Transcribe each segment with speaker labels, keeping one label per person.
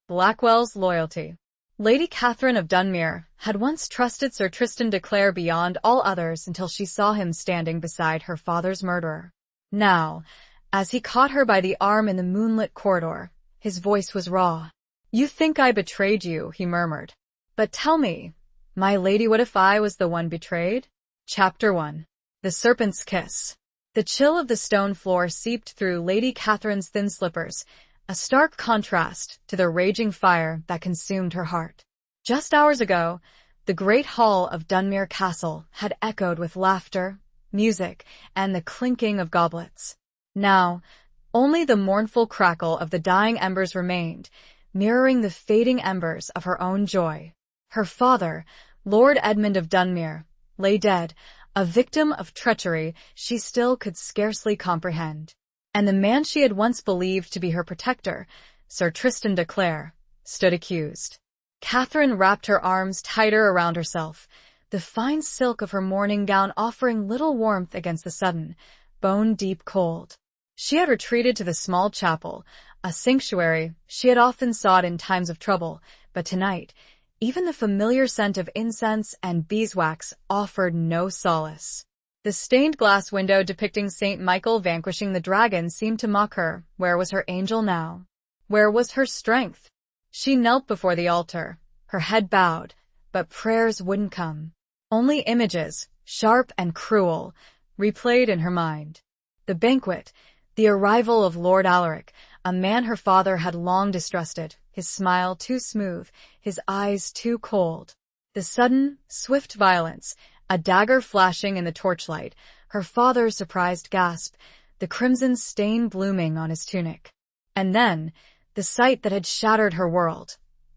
Speaker 1: Blackwells Loyalty. Lady Catherine of Dunmere had once trusted Sir Tristan de Clare beyond all others until she saw him standing beside her father's murderer. Now, as he caught her by the arm in the moonlit corridor, his voice was raw. "You think I betrayed you," he murmured. "But tell me, my lady, what if I was the one betrayed?" Chapter 1. The Serpent's Kiss. The chill of the stone floor seeped through Lady Catherine's thin slippers, a stark contrast to the raging fire that consumed her heart. Just hours ago, the great hall of Dunmere Castle had echoed with laughter, music, and the clinking of goblets. Now, only the mournful crackle of the dying embers remained, mirroring the fading embers of her own joy. Her father, Lord Edmund of Dunmere, lay dead, a victim of treachery she still could scarcely comprehend. And the man she had once believed to be her protector, Sir Tristan de Clare, stood accused. Catherine wrapped her arms tighter around herself, the fine silk of her mourning gown offering little warmth against the sudden, bone-deep cold. She had retreated to the small chapel, a sanctuary she had often sought in times of trouble, but tonight, even the familiar scent of incense and beeswax offered no solace. The stained glass window depicting Saint Michael vanquishing the dragon seemed to mock her. Where was her angel now? Where was her strength? She knelt before the altar, her head bowed, but prayers wouldn't come. Only images, sharp and cruel, replayed in her mind. The banquet, the arrival of Lord Alaric, a man her father had long distrusted, his smile too smooth, his eyes too cold. The sudden, swift violence, a dagger flashing in the torchlight, her father's surprised gasp, the crimson stain blooming on his tunic. And then, the sight that had shattered her world.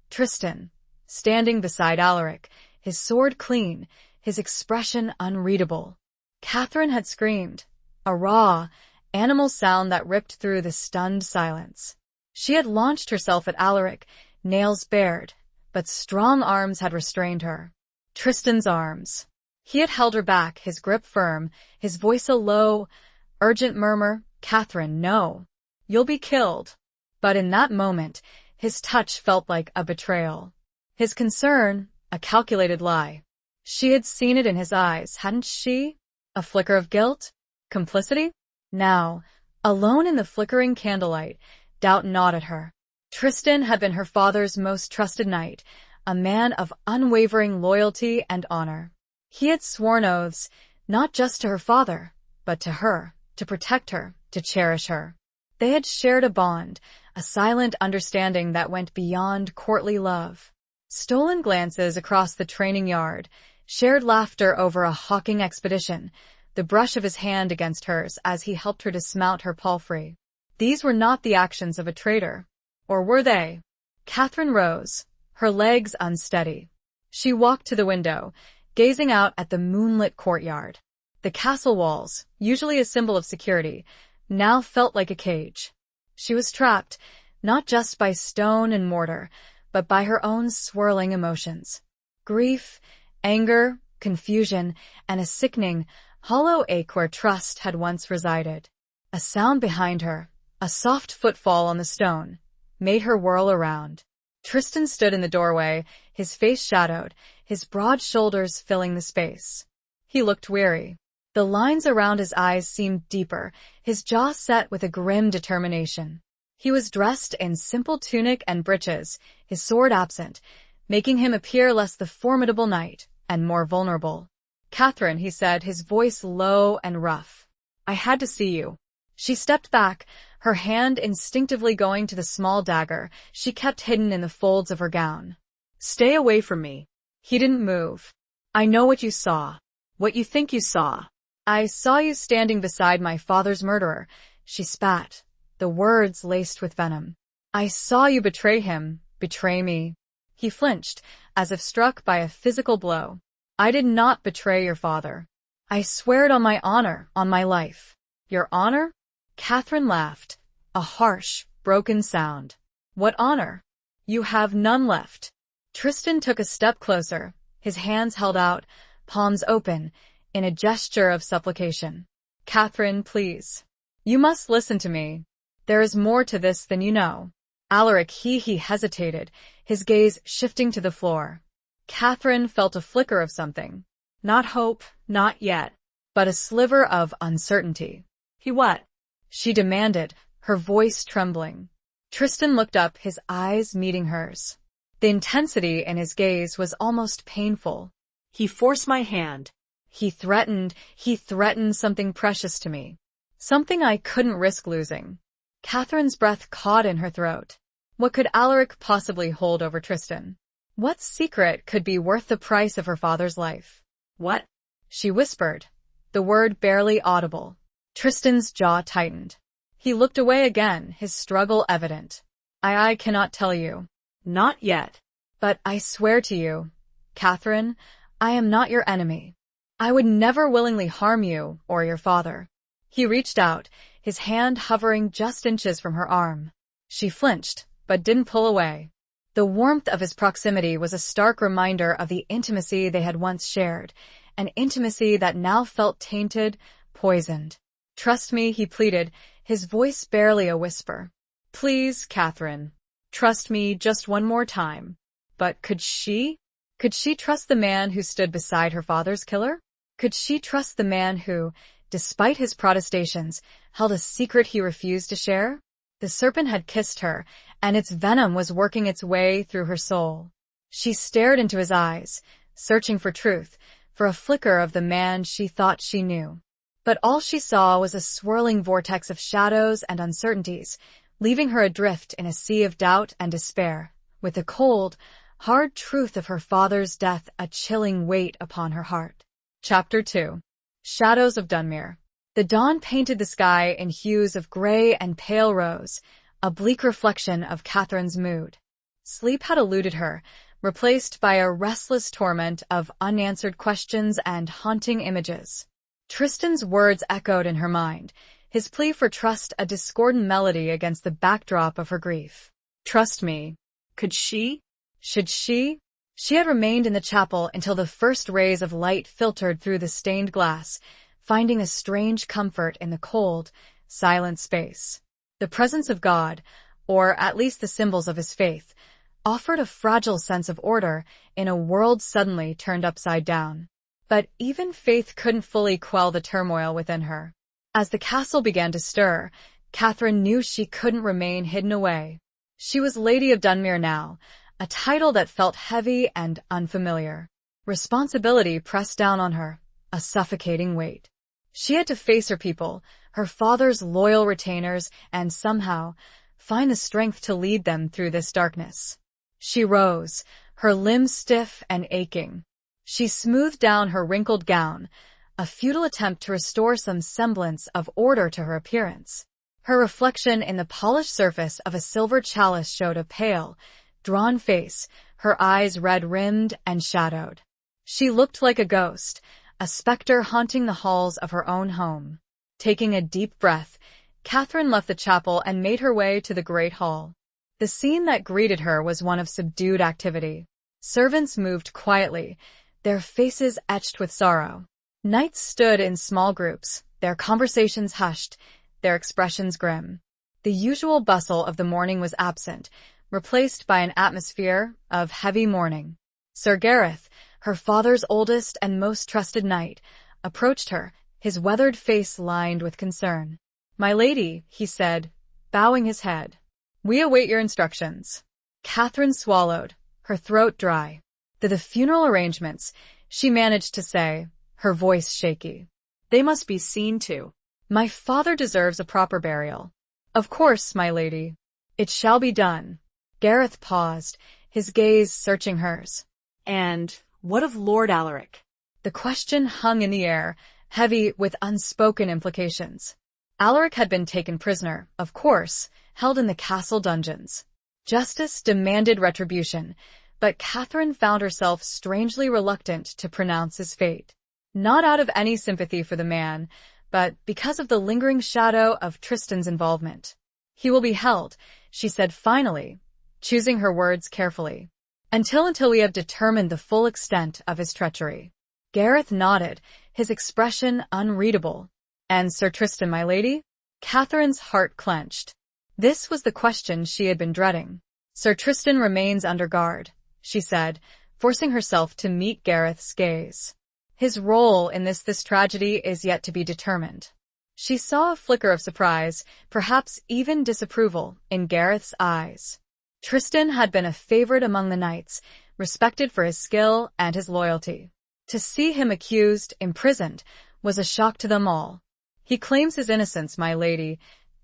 Speaker 1: Tristan, standing beside Alaric, his sword clean, his expression unreadable. Catherine had screamed, a raw, animal sound that ripped through the stunned silence. She had launched herself at Alaric, nails bared, but strong arms had restrained her. Tristan's arms. He had held her back, his grip firm, his voice a low, urgent murmur, "Catherine, no. You'll be killed." But in that moment, his touch felt like a betrayal. His concern, a calculated lie. She had seen it in his eyes, hadn't she? A flicker of guilt? Complicity? Now, alone in the flickering candlelight, doubt gnawed at her. Tristan had been her father's most trusted knight, a man of unwavering loyalty and honor. He had sworn oaths, not just to her father, but to her, to protect her, to cherish her. They had shared a bond, a silent understanding that went beyond courtly love. Stolen glances across the training yard, shared laughter over a hawking expedition, the brush of his hand against hers as he helped her dismount her palfrey. These were not the actions of a traitor. Or were they? Catherine rose, her legs unsteady. She walked to the window, gazing out at the moonlit courtyard. The castle walls, usually a symbol of security, now felt like a cage. She was trapped, not just by stone and mortar, but by her own swirling emotions. Grief, anger, confusion, and a sickening, hollow ache where trust had once resided. A sound behind her, a soft footfall on the stone, made her whirl around. Tristan stood in the doorway, his face shadowed, his broad shoulders filling the space. He looked weary. The lines around his eyes seemed deeper, his jaw set with a grim determination. He was dressed in simple tunic and breeches, his sword absent, making him appear less the formidable knight and more vulnerable. "Catherine," he said, his voice low and rough. "I had to see you." She stepped back, her hand instinctively going to the small dagger she kept hidden in the folds of her gown. "Stay away from me." He didn't move. "I know what you saw. What you think you saw." "I saw you standing beside my father's murderer," she spat, the words laced with venom. "I saw you betray him, betray me." He flinched, as if struck by a physical blow. "I did not betray your father. I swear it on my honor, on my life." "Your honor?" Catherine laughed, a harsh, broken sound. "What honor? You have none left." Tristan took a step closer, his hands held out, palms open, in a gesture of supplication. "Catherine, please. You must listen to me. There is more to this than you know." Alaric, he hesitated, his gaze shifting to the floor. Catherine felt a flicker of something. Not hope, not yet, but a sliver of uncertainty. He what? She demanded, her voice trembling. Tristan looked up, his eyes meeting hers. The intensity in his gaze was almost painful. He forced my hand. He threatened something precious to me. Something I couldn't risk losing. Catherine's breath caught in her throat. What could Alaric possibly hold over Tristan? What secret could be worth the price of her father's life? What? She whispered, the word barely audible. Tristan's jaw tightened. He looked away again, his struggle evident. I cannot tell you. Not yet. But I swear to you, Catherine, I am not your enemy. I would never willingly harm you or your father. He reached out, his hand hovering just inches from her arm. She flinched, but didn't pull away. The warmth of his proximity was a stark reminder of the intimacy they had once shared, an intimacy that now felt tainted, poisoned. Trust me, he pleaded, his voice barely a whisper. Please, Catherine. Trust me just one more time. But could she? Could she trust the man who stood beside her father's killer? Could she trust the man who, despite his protestations, held a secret he refused to share? The serpent had kissed her, and its venom was working its way through her soul. She stared into his eyes, searching for truth, for a flicker of the man she thought she knew. But all she saw was a swirling vortex of shadows and uncertainties, leaving her adrift in a sea of doubt and despair, with the cold, hard truth of her father's death a chilling weight upon her heart. Chapter 2. Shadows of Dunmere. The dawn painted the sky in hues of gray and pale rose, a bleak reflection of Catherine's mood. Sleep had eluded her, replaced by a restless torment of unanswered questions and haunting images. Tristan's words echoed in her mind, his plea for trust a discordant melody against the backdrop of her grief. Trust me. Could she? Should she? She had remained in the chapel until the first rays of light filtered through the stained glass, finding a strange comfort in the cold, silent space. The presence of God, or at least the symbols of his faith, offered a fragile sense of order in a world suddenly turned upside down. But even faith couldn't fully quell the turmoil within her. As the castle began to stir, Catherine knew she couldn't remain hidden away. She was Lady of Dunmere now, a title that felt heavy and unfamiliar. Responsibility pressed down on her, a suffocating weight. She had to face her people, her father's loyal retainers, and somehow find the strength to lead them through this darkness. She rose, her limbs stiff and aching. She smoothed down her wrinkled gown, a futile attempt to restore some semblance of order to her appearance. Her reflection in the polished surface of a silver chalice showed a pale, drawn face, her eyes red-rimmed and shadowed. She looked like a ghost, a specter haunting the halls of her own home. Taking a deep breath, Catherine left the chapel and made her way to the great hall. The scene that greeted her was one of subdued activity. Servants moved quietly, their faces etched with sorrow. Knights stood in small groups, their conversations hushed, their expressions grim. The usual bustle of the morning was absent, replaced by an atmosphere of heavy mourning. Sir Gareth, her father's oldest and most trusted knight, approached her, his weathered face lined with concern. "My lady," he said, bowing his head. "We await your instructions." Catherine swallowed, her throat dry. The funeral arrangements, she managed to say, her voice shaky. "They must be seen to. My father deserves a proper burial." "Of course, my lady. It shall be done." Gareth paused, his gaze searching hers. "And what of Lord Alaric?" The question hung in the air, heavy with unspoken implications. Alaric had been taken prisoner, of course, held in the castle dungeons. Justice demanded retribution, but Catherine found herself strangely reluctant to pronounce his fate. Not out of any sympathy for the man, but because of the lingering shadow of Tristan's involvement. "He will be held," she said finally, choosing her words carefully. Until we have determined the full extent of his treachery." Gareth nodded, his expression unreadable. "And Sir Tristan, my lady?" Catherine's heart clenched. This was the question she had been dreading. Sir Tristan remains under guard, she said, forcing herself to meet Gareth's gaze. His role in this tragedy is yet to be determined. She saw a flicker of surprise, perhaps even disapproval, in Gareth's eyes. Tristan had been a favorite among the knights, respected for his skill and his loyalty. To see him accused, imprisoned, was a shock to them all. He claims his innocence, my lady,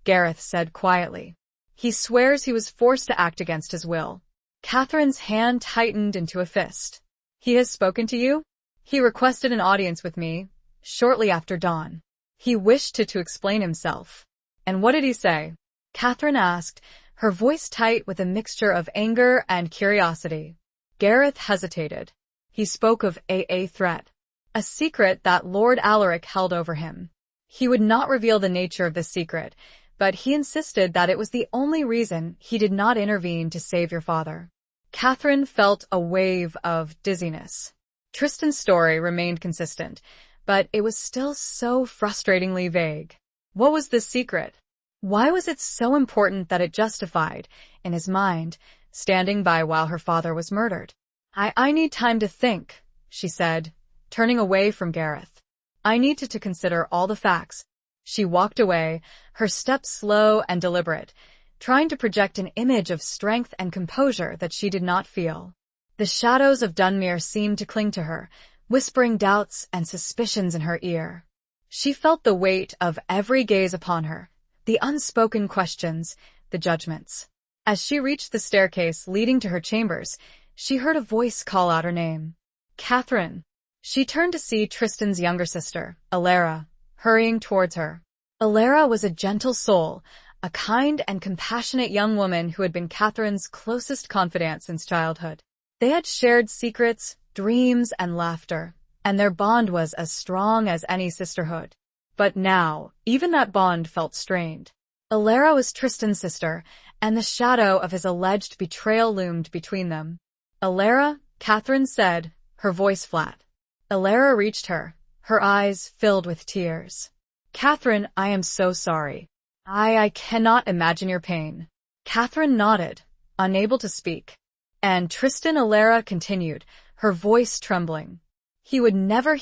Speaker 1: Gareth said quietly. He swears he was forced to act against his will. Catherine's hand tightened into a fist. He has spoken to you? He requested an audience with me, shortly after dawn. He wished to explain himself. And what did he say? Catherine asked, her voice tight with a mixture of anger and curiosity. Gareth hesitated. He spoke of a threat, a secret that Lord Alaric held over him. He would not reveal the nature of the secret, but he insisted that it was the only reason he did not intervene to save your father. Catherine felt a wave of dizziness. Tristan's story remained consistent, but it was still so frustratingly vague. What was this secret? Why was it so important that it justified, in his mind, standing by while her father was murdered? I need time to think, she said, turning away from Gareth. I need to consider all the facts. She walked away, her steps slow and deliberate, trying to project an image of strength and composure that she did not feel. The shadows of Dunmere seemed to cling to her, whispering doubts and suspicions in her ear. She felt the weight of every gaze upon her, the unspoken questions, the judgments. As she reached the staircase leading to her chambers, she heard a voice call out her name. Catherine. She turned to see Tristan's younger sister, Alara, hurrying towards her. Alara was a gentle soul, a kind and compassionate young woman who had been Catherine's closest confidant since childhood. They had shared secrets, dreams, and laughter, and their bond was as strong as any sisterhood. But now, even that bond felt strained. Alara was Tristan's sister, and the shadow of his alleged betrayal loomed between them. Alara, Catherine said, her voice flat. Alara reached her, her eyes filled with tears. Catherine, I am so sorry. I cannot imagine your pain. Catherine nodded, unable to speak. And Tristan, Alara continued, her voice trembling. He could never,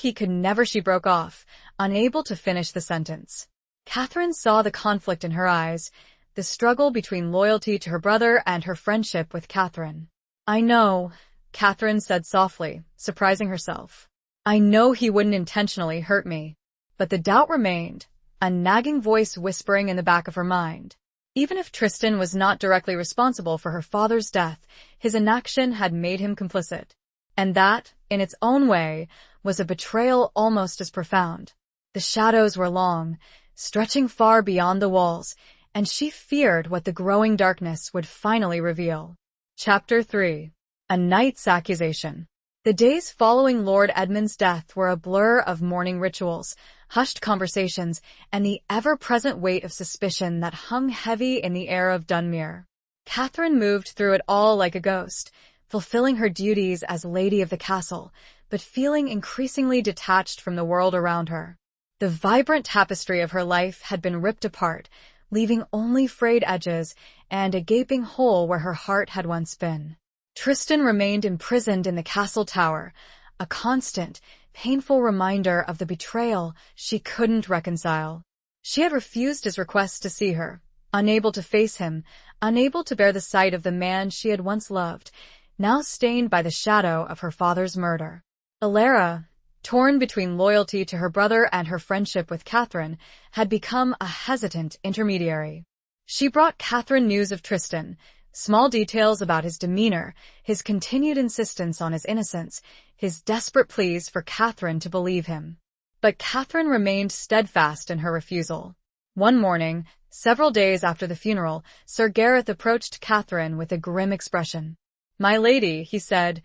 Speaker 1: she broke off, unable to finish the sentence. Catherine saw the conflict in her eyes, the struggle between loyalty to her brother and her friendship with Catherine. I know, Catherine said softly, surprising herself. I know he wouldn't intentionally hurt me. But the doubt remained, a nagging voice whispering in the back of her mind. Even if Tristan was not directly responsible for her father's death, his inaction had made him complicit. And that, in its own way, was a betrayal almost as profound. The shadows were long, stretching far beyond the walls, and she feared what the growing darkness would finally reveal. Chapter 3. A Knight's Accusation. The days following Lord Edmund's death were a blur of mourning rituals, hushed conversations, and the ever-present weight of suspicion that hung heavy in the air of Dunmere. Catherine moved through it all like a ghost, fulfilling her duties as lady of the castle, but feeling increasingly detached from the world around her. The vibrant tapestry of her life had been ripped apart, leaving only frayed edges and a gaping hole where her heart had once been. Tristan remained imprisoned in the castle tower, a constant, painful reminder of the betrayal she couldn't reconcile. She had refused his requests to see her, unable to face him, unable to bear the sight of the man she had once loved, now stained by the shadow of her father's murder. Alara, torn between loyalty to her brother and her friendship with Catherine, had become a hesitant intermediary. She brought Catherine news of Tristan, small details about his demeanor, his continued insistence on his innocence, his desperate pleas for Catherine to believe him. But Catherine remained steadfast in her refusal. One morning, several days after the funeral, Sir Gareth approached Catherine with a grim expression. My lady, he said,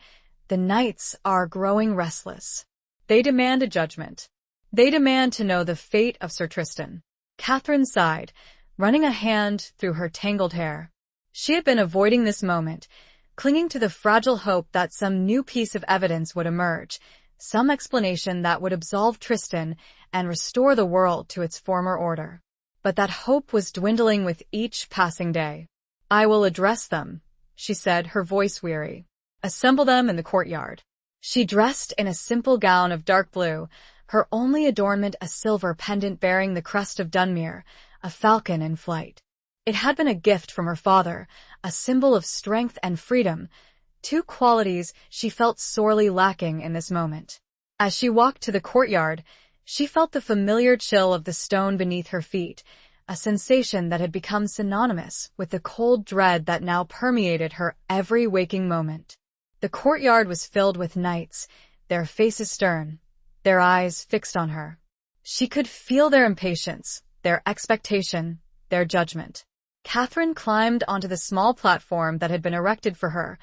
Speaker 1: the knights are growing restless. They demand a judgment. They demand to know the fate of Sir Tristan. Catherine sighed, running a hand through her tangled hair. She had been avoiding this moment, clinging to the fragile hope that some new piece of evidence would emerge, some explanation that would absolve Tristan and restore the world to its former order. but that hope was dwindling with each passing day. "I will address them," she said, her voice weary. "Assemble them in the courtyard." She dressed in a simple gown of dark blue, her only adornment a silver pendant bearing the crest of Dunmere, a falcon in flight. It had been a gift from her father, a symbol of strength and freedom, two qualities she felt sorely lacking in this moment. As she walked to the courtyard, she felt the familiar chill of the stone beneath her feet, a sensation that had become synonymous with the cold dread that now permeated her every waking moment. The courtyard was filled with knights, their faces stern, their eyes fixed on her. She could feel their impatience, their expectation, their judgment. Catherine climbed onto the small platform that had been erected for her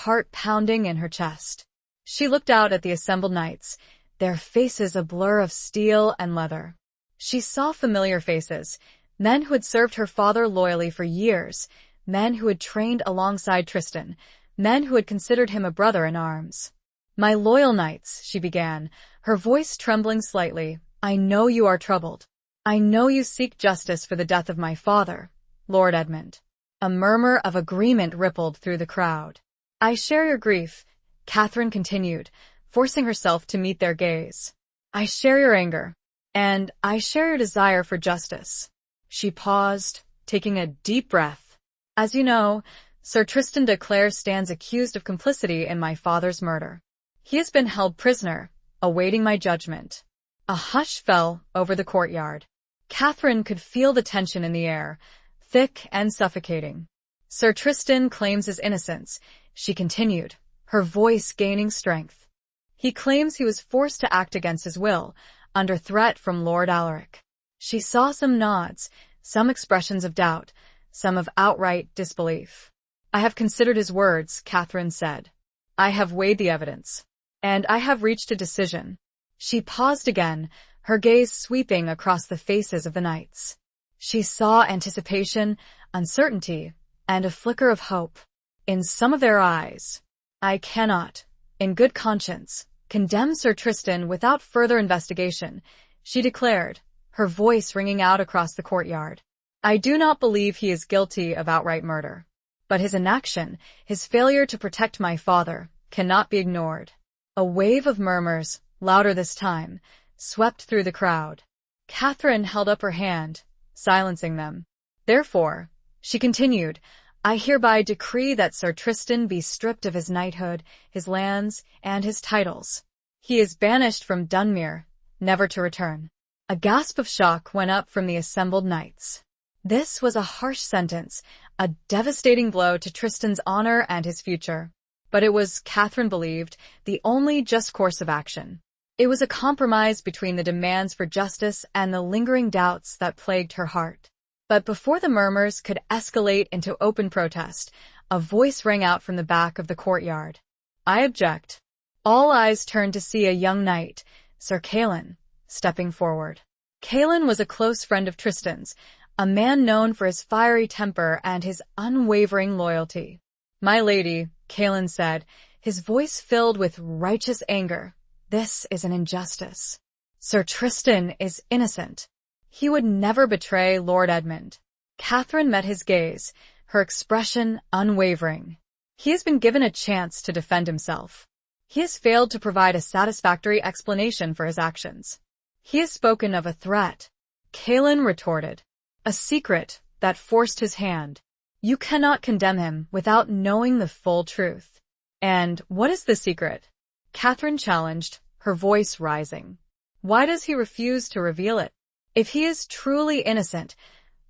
Speaker 1: heart pounding in her chest. She looked out at the assembled knights, their faces a blur of steel and leather. She saw familiar faces, men who had served her father loyally for years, men who had trained alongside Tristan, men who had considered him a brother in arms. "My loyal knights," she began, her voice trembling slightly, "I know you are troubled. I know you seek justice for the death of my father, Lord Edmund." A murmur of agreement rippled through the crowd. "I share your grief," Catherine continued, forcing herself to meet their gaze. "I share your anger, and I share your desire for justice." She paused, taking a deep breath. "As you know, Sir Tristan de Clare stands accused of complicity in my father's murder. He has been held prisoner, awaiting my judgment." A hush fell over the courtyard. Catherine could feel the tension in the air, thick and suffocating. "Sir Tristan claims his innocence," she continued, her voice gaining strength. "He claims he was forced to act against his will, under threat from Lord Alaric." She saw some nods, some expressions of doubt, some of outright disbelief. "I have considered his words," Catherine said. "I have weighed the evidence, and I have reached a decision." She paused again, her gaze sweeping across the faces of the knights. She saw anticipation, uncertainty, and a flicker of hope in some of their eyes. "I cannot, in good conscience, condemn Sir Tristan without further investigation," she declared, her voice ringing out across the courtyard. "I do not believe he is guilty of outright murder. But his inaction, his failure to protect my father, cannot be ignored." A wave of murmurs, louder this time, swept through the crowd. Catherine held up her hand, silencing them. "Therefore," she continued, "I hereby decree that Sir Tristan be stripped of his knighthood, his lands, and his titles. He is banished from Dunmere, never to return." A gasp of shock went up from the assembled knights. This was a harsh sentence, a devastating blow to Tristan's honor and his future. But it was, Catherine believed, the only just course of action. It was a compromise between the demands for justice and the lingering doubts that plagued her heart. But before the murmurs could escalate into open protest, a voice rang out from the back of the courtyard. "I object." All eyes turned to see a young knight, Sir Callan, stepping forward. Callan was a close friend of Tristan's, a man known for his fiery temper and his unwavering loyalty. "My lady," Callan said, his voice filled with righteous anger, "this is an injustice. Sir Tristan is innocent. He would never betray Lord Edmund." Catherine met his gaze, her expression unwavering. "He has been given a chance to defend himself. He has failed to provide a satisfactory explanation for his actions. He has spoken of a threat," Callan retorted, "a secret that forced his hand. You cannot condemn him without knowing the full truth." "And what is the secret?" Catherine challenged, her voice rising. "Why does he refuse to reveal it? If he is truly innocent,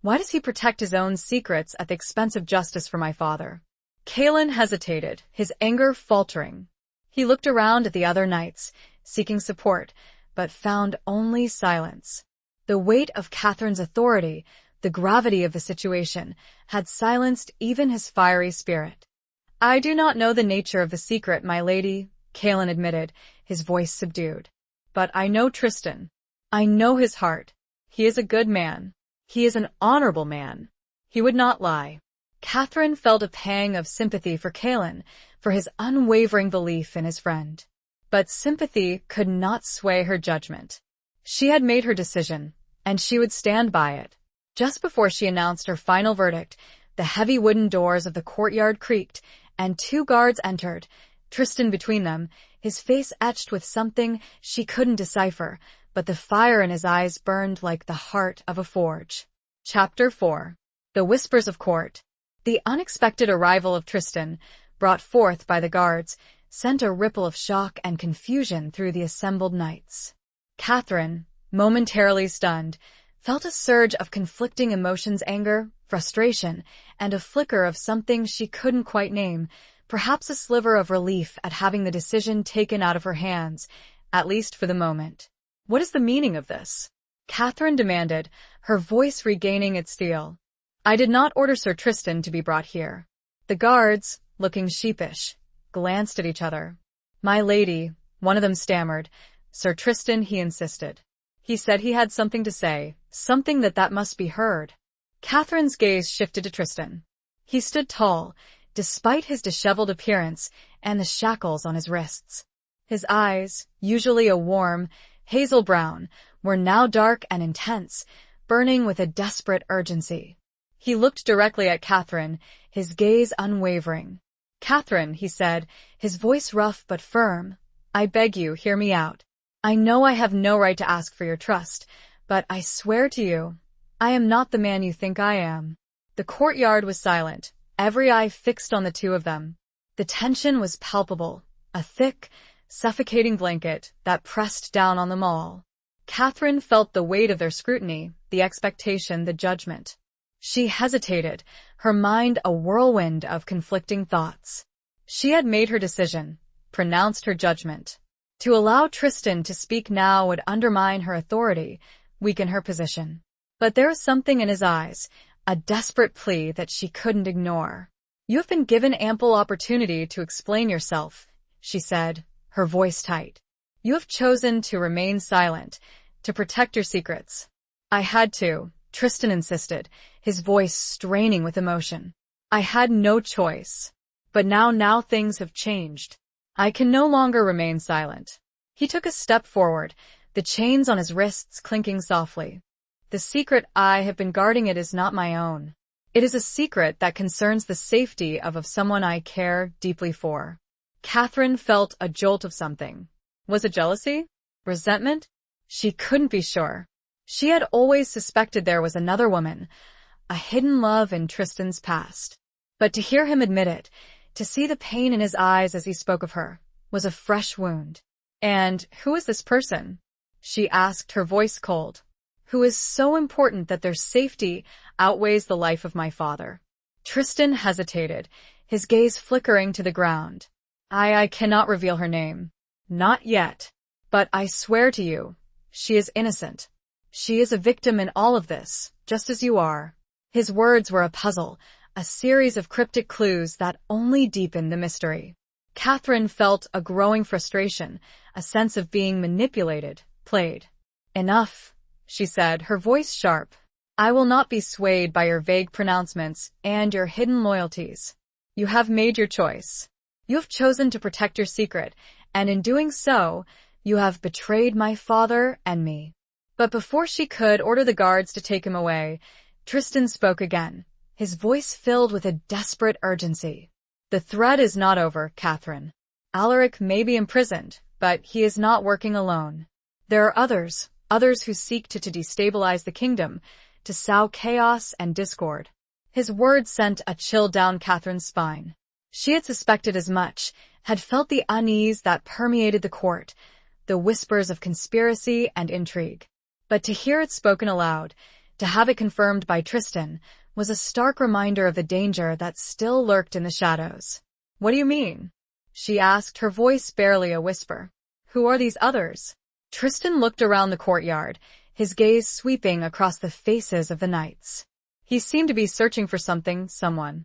Speaker 1: why does he protect his own secrets at the expense of justice for my father?" Callan hesitated, his anger faltering. He looked around at the other knights, seeking support, but found only silence. The weight of Catherine's authority, the gravity of the situation, had silenced even his fiery spirit. "I do not know the nature of the secret, my lady," Callan admitted, his voice subdued. "But I know Tristan. I know his heart. He is a good man. He is an honorable man. He would not lie." Catherine felt a pang of sympathy for Callan, for his unwavering belief in his friend. But sympathy could not sway her judgment. She had made her decision, and she would stand by it. Just before she announced her final verdict, the heavy wooden doors of the courtyard creaked, and 2 guards entered, Tristan between them, his face etched with something she couldn't decipher, but the fire in his eyes burned like the heart of a forge. Chapter 4. The Whispers of Court. The unexpected arrival of Tristan, brought forth by the guards, sent a ripple of shock and confusion through the assembled knights. Catherine, momentarily stunned, felt a surge of conflicting emotions: anger, frustration, and a flicker of something she couldn't quite name, perhaps a sliver of relief at having the decision taken out of her hands, at least for the moment. "What is the meaning of this?" Catherine demanded, her voice regaining its steel. "I did not order Sir Tristan to be brought here." The guards, looking sheepish, glanced at each other. "My lady," one of them stammered. "Sir Tristan," he insisted. "He said he had something to say, something that must be heard." Catherine's gaze shifted to Tristan. He stood tall, despite his disheveled appearance and the shackles on his wrists. His eyes, usually a warm, hazel brown, were now dark and intense, burning with a desperate urgency. He looked directly at Catherine, his gaze unwavering. "Catherine," he said, his voice rough but firm, "I beg you, hear me out. I know I have no right to ask for your trust, but I swear to you, I am not the man you think I am." The courtyard was silent, every eye fixed on the 2 of them. The tension was palpable, a thick, suffocating blanket that pressed down on them all. Catherine felt the weight of their scrutiny, the expectation, the judgment. She hesitated, her mind a whirlwind of conflicting thoughts. She had made her decision, pronounced her judgment. To allow Tristan to speak now would undermine her authority, weaken her position. But there was something in his eyes, a desperate plea that she couldn't ignore. "You have been given ample opportunity to explain yourself," she said, her voice tight. "You have chosen to remain silent, to protect your secrets." "I had to," Tristan insisted, his voice straining with emotion. "I had no choice. But now things have changed. I can no longer remain silent." He took a step forward, the chains on his wrists clinking softly. "The secret I have been guarding, it is not my own. It is a secret that concerns the safety of someone I care deeply for." Catherine felt a jolt of something. Was it jealousy? Resentment? She couldn't be sure. She had always suspected there was another woman, a hidden love in Tristan's past. But to hear him admit it, to see the pain in his eyes as he spoke of her, was a fresh wound. "And who is this person?" she asked, her voice cold. "Who is so important that their safety outweighs the life of my father?" Tristan hesitated, his gaze flickering to the ground. I cannot reveal her name. Not yet. But I swear to you, she is innocent. She is a victim in all of this, just as you are." His words were a puzzle, a series of cryptic clues that only deepened the mystery. Catherine felt a growing frustration, a sense of being manipulated, played. "Enough," she said, her voice sharp. "I will not be swayed by your vague pronouncements and your hidden loyalties. You have made your choice. You have chosen to protect your secret, and in doing so, you have betrayed my father and me." But before she could order the guards to take him away, Tristan spoke again, his voice filled with a desperate urgency. "The threat is not over, Catherine. Alaric may be imprisoned, but he is not working alone. There are others who seek to destabilize the kingdom, to sow chaos and discord." His words sent a chill down Catherine's spine. She had suspected as much, had felt the unease that permeated the court, the whispers of conspiracy and intrigue. But to hear it spoken aloud, to have it confirmed by Tristan, was a stark reminder of the danger that still lurked in the shadows. "What do you mean?" she asked, her voice barely a whisper. "Who are these others?" Tristan looked around the courtyard, his gaze sweeping across the faces of the knights. He seemed to be searching for something, someone.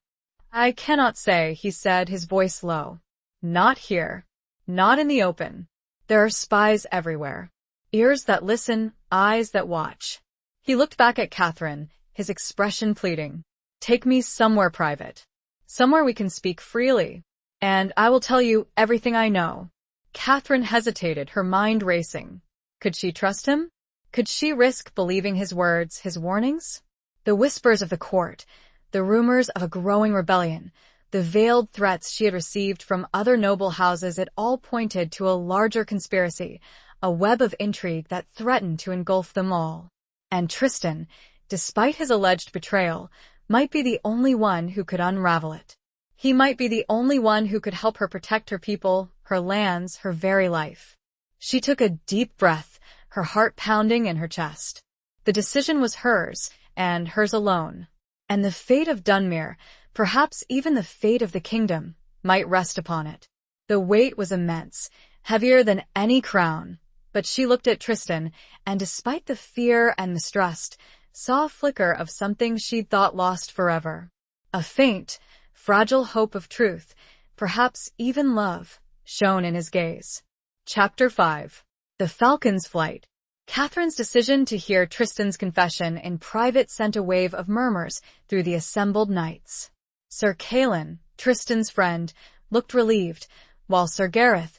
Speaker 1: "I cannot say," he said, his voice low. "Not here. Not in the open. There are spies everywhere. Ears that listen, eyes that watch." He looked back at Catherine, his expression pleading. "Take me somewhere private. Somewhere we can speak freely. And I will tell you everything I know." Catherine hesitated, her mind racing. Could she trust him? Could she risk believing his words, his warnings? The whispers of the court, the rumors of a growing rebellion, the veiled threats she had received from other noble houses, it all pointed to a larger conspiracy, a web of intrigue that threatened to engulf them all. And Tristan, despite his alleged betrayal, might be the only one who could unravel it. He might be the only one who could help her protect her people, her lands, her very life. She took a deep breath, her heart pounding in her chest. The decision was hers, and hers alone. And the fate of Dunmere, perhaps even the fate of the kingdom, might rest upon it. The weight was immense, heavier than any crown. But she looked at Tristan, and despite the fear and mistrust, saw a flicker of something she'd thought lost forever. A faint, fragile hope of truth, perhaps even love, shone in his gaze. Chapter 5. The Falcon's Flight. Catherine's decision to hear Tristan's confession in private sent a wave of murmurs through the assembled knights. Sir Callan, Tristan's friend, looked relieved, while Sir Gareth,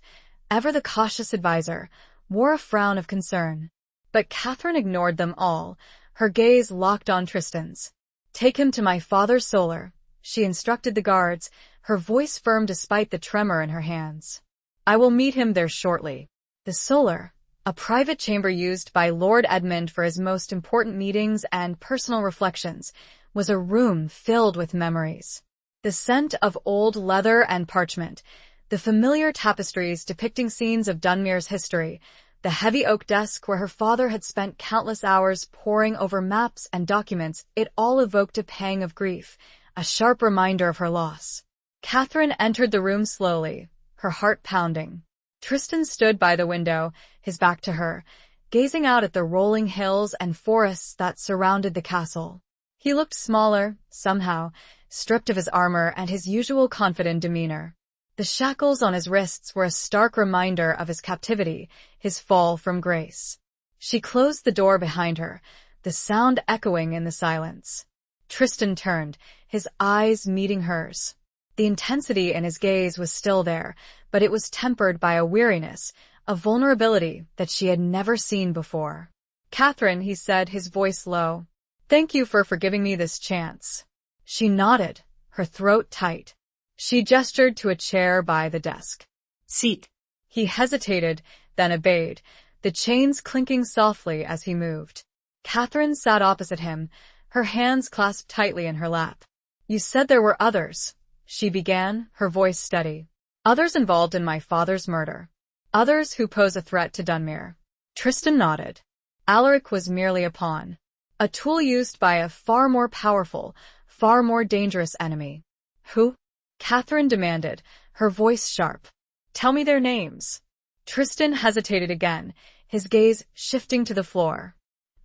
Speaker 1: ever the cautious adviser, wore a frown of concern. But Catherine ignored them all, her gaze locked on Tristan's. "Take him to my father's solar," she instructed the guards, her voice firm despite the tremor in her hands. "I will meet him there shortly." The solar, a private chamber used by Lord Edmund for his most important meetings and personal reflections, was a room filled with memories. The scent of old leather and parchment, the familiar tapestries depicting scenes of Dunmere's history, the heavy oak desk where her father had spent countless hours poring over maps and documents, it all evoked a pang of grief, a sharp reminder of her loss. Catherine entered the room slowly, her heart pounding. Tristan stood by the window, his back to her, gazing out at the rolling hills and forests that surrounded the castle. He looked smaller, somehow, stripped of his armor and his usual confident demeanor. The shackles on his wrists were a stark reminder of his captivity, his fall from grace. She closed the door behind her, the sound echoing in the silence. Tristan turned, his eyes meeting hers. The intensity in his gaze was still there, but it was tempered by a weariness, a vulnerability that she had never seen before. "Catherine," he said, his voice low. "Thank you for giving me this chance." She nodded, her throat tight. She gestured to a chair by the desk.
Speaker 2: "Seat."
Speaker 1: He hesitated, then obeyed, the chains clinking softly as he moved. Catherine sat opposite him, her hands clasped tightly in her lap. "You said there were others," she began, her voice steady. "Others involved in my father's murder. Others who pose a threat to Dunmere." Tristan nodded. Alaric was merely a pawn. A tool used by a far more powerful, far more dangerous enemy. "Who?" Catherine demanded, her voice sharp. "Tell me their names." Tristan hesitated again, his gaze shifting to the floor.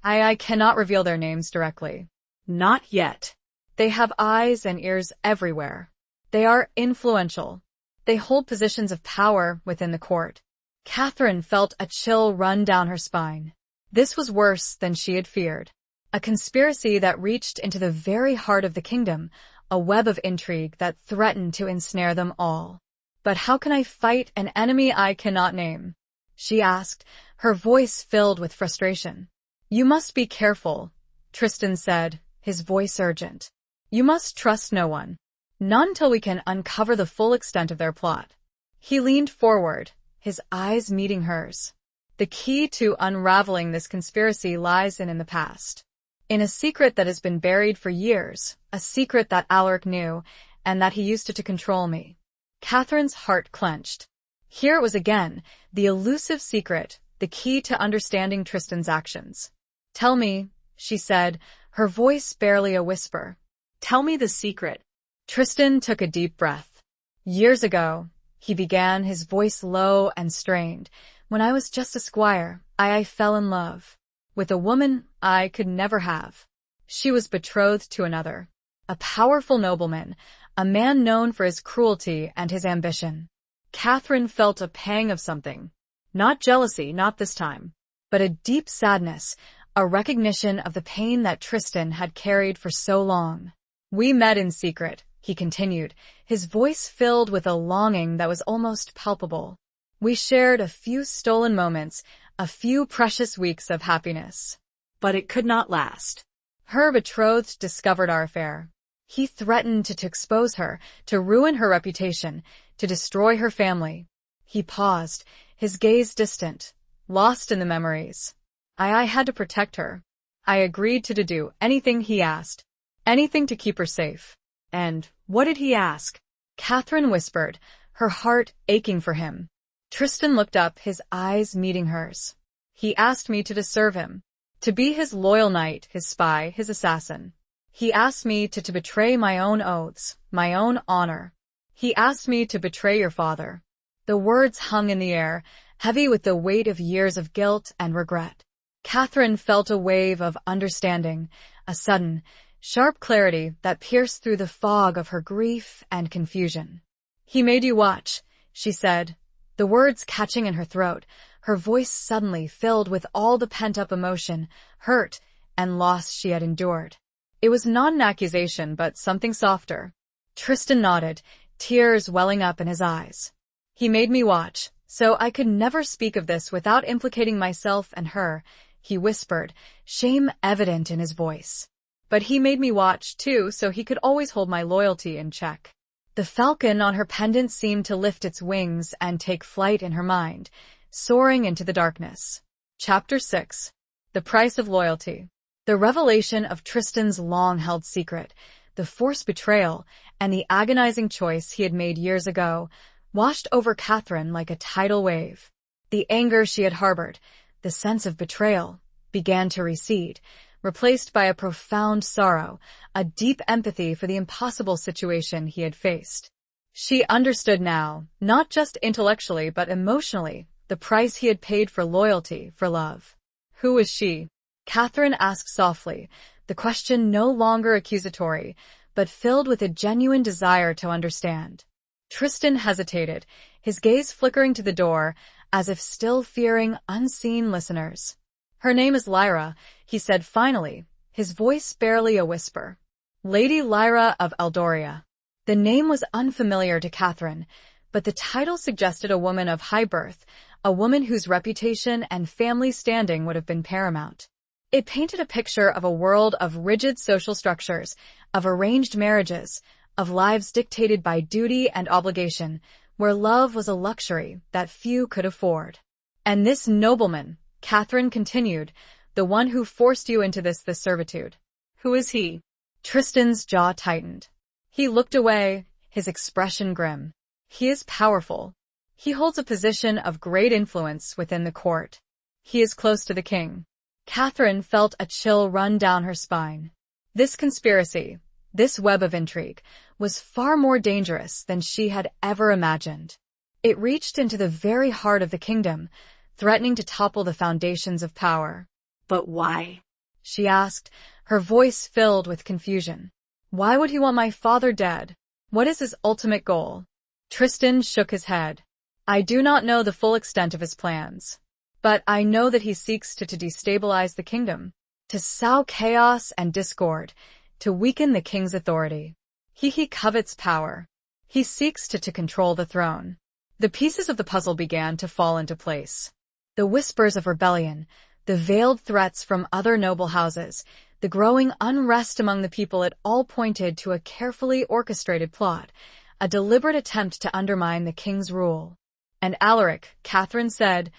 Speaker 1: I cannot reveal their names directly."
Speaker 2: "Not yet."
Speaker 1: "They have eyes and ears everywhere. They are influential. They hold positions of power within the court." Catherine felt a chill run down her spine. This was worse than she had feared. A conspiracy that reached into the very heart of the kingdom, a web of intrigue that threatened to ensnare them all. "But how can I fight an enemy I cannot name?" she asked, her voice filled with frustration. "You must be careful," Tristan said, his voice urgent. "You must trust no one. Not until we can uncover the full extent of their plot." He leaned forward, his eyes meeting hers. "The key to unraveling this conspiracy lies in the past. In a secret that has been buried for years, a secret that Alaric knew, and that he used to control me." Catherine's heart clenched. Here it was again, the elusive secret, the key to understanding Tristan's actions. "Tell me," she said, her voice barely a whisper. "Tell me the secret." Tristan took a deep breath. "Years ago," he began, his voice low and strained, "when I was just a squire, I fell in love. With a woman I could never have. She was betrothed to another. A powerful nobleman, a man known for his cruelty and his ambition." Catherine felt a pang of something. Not jealousy, not this time, but a deep sadness, a recognition of the pain that Tristan had carried for so long. "We met in secret," he continued, his voice filled with a longing that was almost palpable. "We shared a few stolen moments, a few precious weeks of happiness.
Speaker 2: But it could not last."
Speaker 1: Her betrothed discovered our affair. He threatened to expose her, to ruin her reputation, to destroy her family. He paused, his gaze distant, lost in the memories. I had to protect her. I agreed to do anything he asked, anything to keep her safe.
Speaker 2: And what did he ask?
Speaker 1: Catherine whispered, her heart aching for him. Tristan looked up, his eyes meeting hers. He asked me to serve him, to be his loyal knight, his spy, his assassin. He asked me to betray my own oaths, my own honor. He asked me to betray your father. The words hung in the air, heavy with the weight of years of guilt and regret. Catherine felt a wave of understanding, a sudden, sharp clarity that pierced through the fog of her grief and confusion. He made you watch, she said, the words catching in her throat, her voice suddenly filled with all the pent-up emotion, hurt, and loss she had endured. It was not an accusation, but something softer. Tristan nodded, tears welling up in his eyes. He made me watch, so I could never speak of this without implicating myself and her, he whispered, shame evident in his voice. But he made me watch, too, so he could always hold my loyalty in check. The falcon on her pendant seemed to lift its wings and take flight in her mind, soaring into the darkness. Chapter 6. The Price of Loyalty. The revelation of Tristan's long-held secret, the forced betrayal, and the agonizing choice he had made years ago, washed over Catherine like a tidal wave. The anger she had harbored, the sense of betrayal, began to recede, replaced by a profound sorrow, a deep empathy for the impossible situation he had faced. She understood now, not just intellectually but emotionally, the price he had paid for loyalty, for love. Who was she? Catherine asked softly, the question no longer accusatory, but filled with a genuine desire to understand. Tristan hesitated, his gaze flickering to the door, as if still fearing unseen listeners. Her name is Lyra, he said finally, his voice barely a whisper. Lady Lyra of Eldoria. The name was unfamiliar to Catherine, but the title suggested a woman of high birth, a woman whose reputation and family standing would have been paramount. It painted a picture of a world of rigid social structures, of arranged marriages, of lives dictated by duty and obligation, where love was a luxury that few could afford. And this nobleman, Catherine continued, the one who forced you into this servitude. Who is he? Tristan's jaw tightened. He looked away, his expression grim. He is powerful. He holds a position of great influence within the court. He is close to the king. Catherine felt a chill run down her spine. This conspiracy, this web of intrigue, was far more dangerous than she had ever imagined. It reached into the very heart of the kingdom, threatening to topple the foundations of power.
Speaker 2: But why?
Speaker 1: She asked, her voice filled with confusion. Why would he want my father dead? What is his ultimate goal? Tristan shook his head. I do not know the full extent of his plans. But I know that he seeks to destabilize the kingdom, to sow chaos and discord, to weaken the king's authority. He covets power. He seeks to control the throne. The pieces of the puzzle began to fall into place. The whispers of rebellion, the veiled threats from other noble houses, the growing unrest among the people, it all pointed to a carefully orchestrated plot, a deliberate attempt to undermine the king's rule. And Alaric, Catherine said,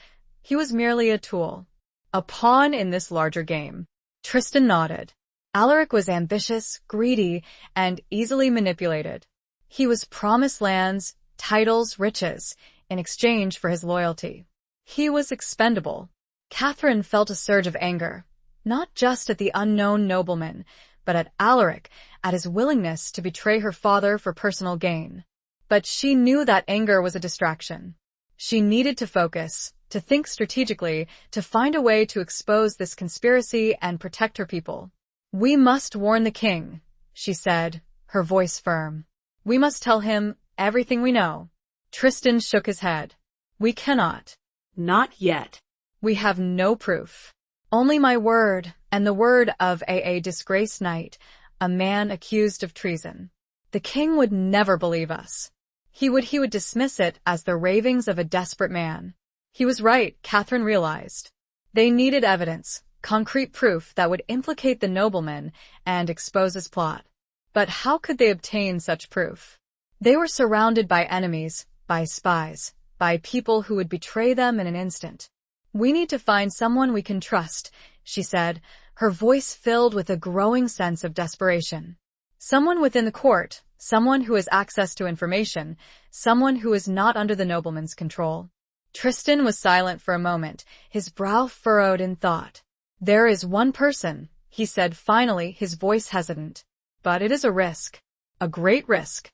Speaker 1: he was merely a tool, a pawn in this larger game. Tristan nodded. Alaric was ambitious, greedy, and easily manipulated. He was promised lands, titles, riches, in exchange for his loyalty. He was expendable. Catherine felt a surge of anger, not just at the unknown nobleman, but at Alaric, at his willingness to betray her father for personal gain. But she knew that anger was a distraction. She needed to focus, to think strategically, to find a way to expose this conspiracy and protect her people. We must warn the king, she said, her voice firm. We must tell him everything we know. Tristan shook his head. We cannot.
Speaker 2: Not yet.
Speaker 1: We have no proof. Only my word, and the word of a disgraced knight, a man accused of treason. The king would never believe us. He would dismiss it as the ravings of a desperate man. He was right, Catherine realized. They needed evidence, concrete proof that would implicate the nobleman and expose his plot. But how could they obtain such proof? They were surrounded by enemies, by spies, by people who would betray them in an instant. "We need to find someone we can trust," she said, her voice filled with a growing sense of desperation. "Someone within the court, someone who has access to information, someone who is not under the nobleman's control." Tristan was silent for a moment, his brow furrowed in thought. "There is one person," he said finally, his voice hesitant. "But it is a risk. A great risk."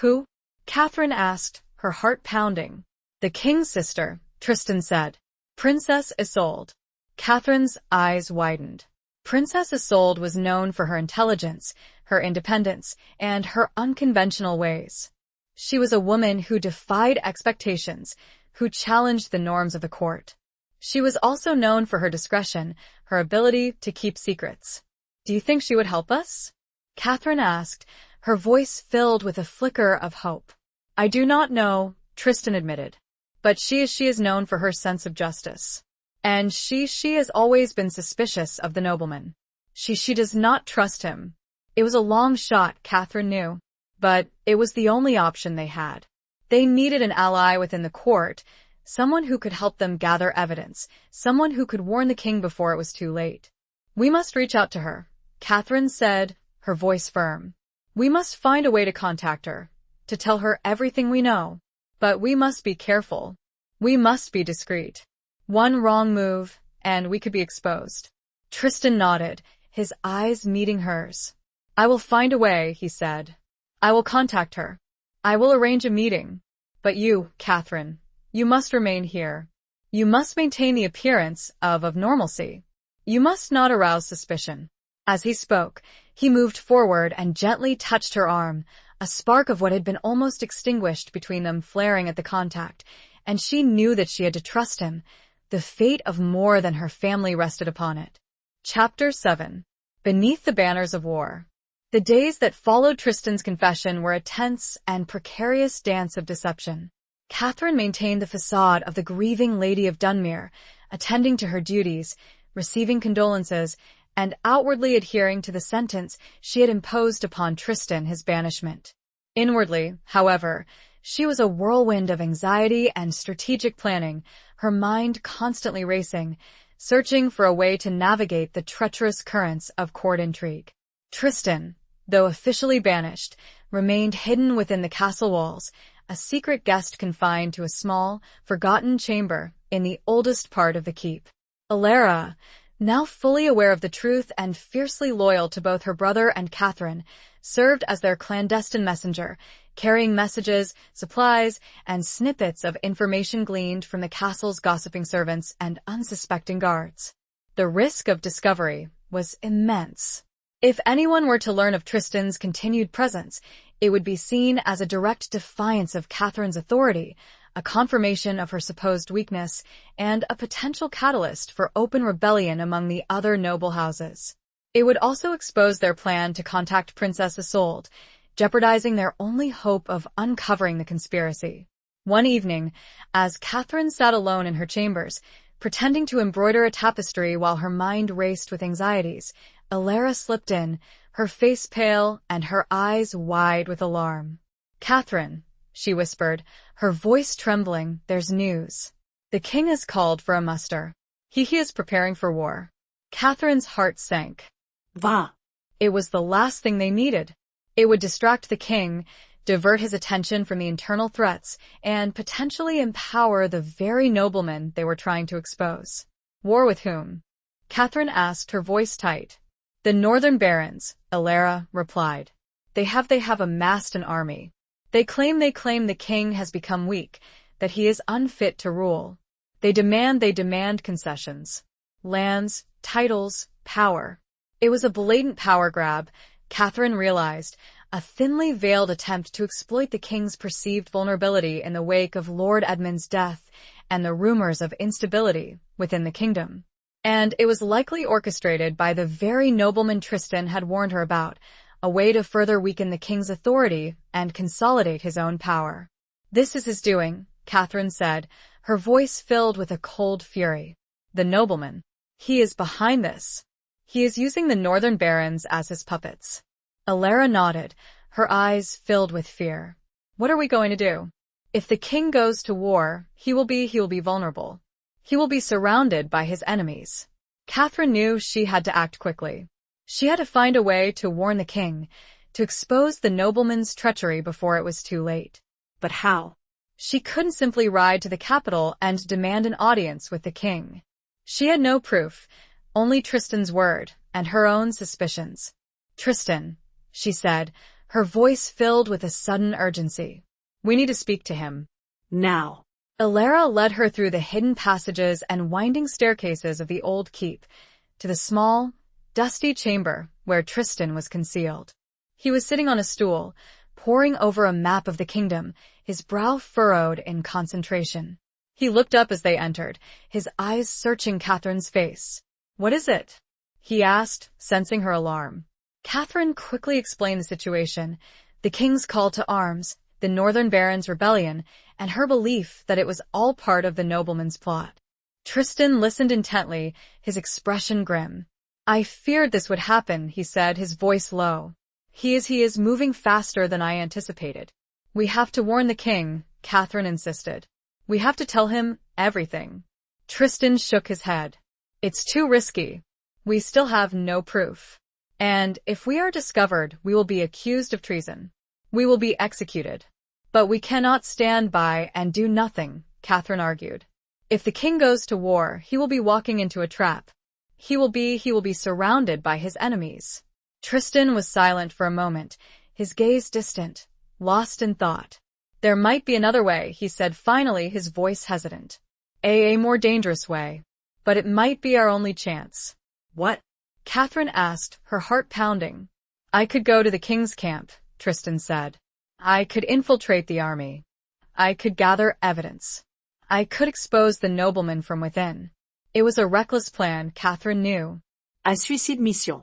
Speaker 1: "Who?" Catherine asked, her heart pounding. "The king's sister," Tristan said. "Princess Isolde." Catherine's eyes widened. Princess Isolde was known for her intelligence, her independence, and her unconventional ways. She was a woman who defied expectations, who challenged the norms of the court. She was also known for her discretion, her ability to keep secrets. "Do you think she would help us?" Catherine asked, her voice filled with a flicker of hope. "I do not know," Tristan admitted. "But she is known for her sense of justice. And she has always been suspicious of the nobleman. She does not trust him." It was a long shot, Catherine knew. But it was the only option they had. They needed an ally within the court, someone who could help them gather evidence, someone who could warn the king before it was too late. "We must reach out to her," Catherine said, her voice firm. "We must find a way to contact her, to tell her everything we know. But we must be careful. We must be discreet. One wrong move, and we could be exposed." Tristan nodded, his eyes meeting hers. "I will find a way," he said. "I will contact her. I will arrange a meeting. But you, Catherine, you must remain here. You must maintain the appearance of normalcy. You must not arouse suspicion." As he spoke, he moved forward and gently touched her arm, a spark of what had been almost extinguished between them flaring at the contact, and she knew that she had to trust him. The fate of more than her family rested upon it. Chapter 7. Beneath the Banners of War. The days that followed Tristan's confession were a tense and precarious dance of deception. Catherine maintained the facade of the grieving Lady of Dunmere, attending to her duties, receiving condolences, and outwardly adhering to the sentence she had imposed upon Tristan, his banishment. Inwardly, however, she was a whirlwind of anxiety and strategic planning, her mind constantly racing, searching for a way to navigate the treacherous currents of court intrigue. Tristan, though officially banished, remained hidden within the castle walls, a secret guest confined to a small, forgotten chamber in the oldest part of the keep. Alara, now fully aware of the truth and fiercely loyal to both her brother and Catherine, served as their clandestine messenger, carrying messages, supplies, and snippets of information gleaned from the castle's gossiping servants and unsuspecting guards. The risk of discovery was immense. If anyone were to learn of Tristan's continued presence, it would be seen as a direct defiance of Catherine's authority, a confirmation of her supposed weakness, and a potential catalyst for open rebellion among the other noble houses. It would also expose their plan to contact Princess Isolde, jeopardizing their only hope of uncovering the conspiracy. One evening, as Catherine sat alone in her chambers, pretending to embroider a tapestry while her mind raced with anxieties, Alara slipped in, her face pale and her eyes wide with alarm. "Catherine," she whispered, her voice trembling, "there's news. The king has called for a muster. He is preparing for war." Catherine's heart sank.
Speaker 2: Va.
Speaker 1: It was the last thing they needed. It would distract the king, divert his attention from the internal threats, and potentially empower the very noblemen they were trying to expose. "War with whom?" Catherine asked, her voice tight. "The northern barons," Alara replied. They have amassed an army. They claim the king has become weak, that he is unfit to rule. They demand concessions. Lands, titles, power. It was a blatant power grab, Catherine realized, a thinly veiled attempt to exploit the king's perceived vulnerability in the wake of Lord Edmund's death and the rumors of instability within the kingdom. And it was likely orchestrated by the very nobleman Tristan had warned her about, a way to further weaken the king's authority and consolidate his own power. "This is his doing," Catherine said, her voice filled with a cold fury. "The nobleman. He is behind this. He is using the northern barons as his puppets. Alara nodded, her eyes filled with fear. What are we going to do? If the king goes to war, he will be vulnerable. He will be surrounded by his enemies. Catherine knew she had to act quickly. She had to find a way to warn the king, to expose the nobleman's treachery before it was too late.
Speaker 2: But how?
Speaker 1: She couldn't simply ride to the capital and demand an audience with the king. She had no proof, only Tristan's word and her own suspicions. "Tristan," she said, her voice filled with a sudden urgency. "We need to speak to him.
Speaker 2: Now."
Speaker 1: Alara led her through the hidden passages and winding staircases of the old keep, to the small, dusty chamber where Tristan was concealed. He was sitting on a stool, poring over a map of the kingdom, his brow furrowed in concentration. He looked up as they entered, his eyes searching Catherine's face. "What is it?" he asked, sensing her alarm. Catherine quickly explained the situation, the king's call to arms, the northern barons' rebellion, and her belief that it was all part of the nobleman's plot. Tristan listened intently, his expression grim. "I feared this would happen," he said, his voice low. He is moving faster than I anticipated." "We have to warn the king," Catherine insisted. "We have to tell him everything." Tristan shook his head. "It's too risky. We still have no proof. And if we are discovered, we will be accused of treason. We will be executed." "But we cannot stand by and do nothing," Catherine argued. "If the king goes to war, he will be walking into a trap. He will be surrounded by his enemies." Tristan was silent for a moment, his gaze distant, lost in thought. "There might be another way," he said finally, his voice hesitant. A more dangerous way. But it might be our only chance."
Speaker 2: "What?"
Speaker 1: Catherine asked, her heart pounding. "I could go to the king's camp," Tristan said. "I could infiltrate the army. I could gather evidence. I could expose the nobleman from within." It was a reckless plan, Catherine knew.
Speaker 2: "Un suicide mission."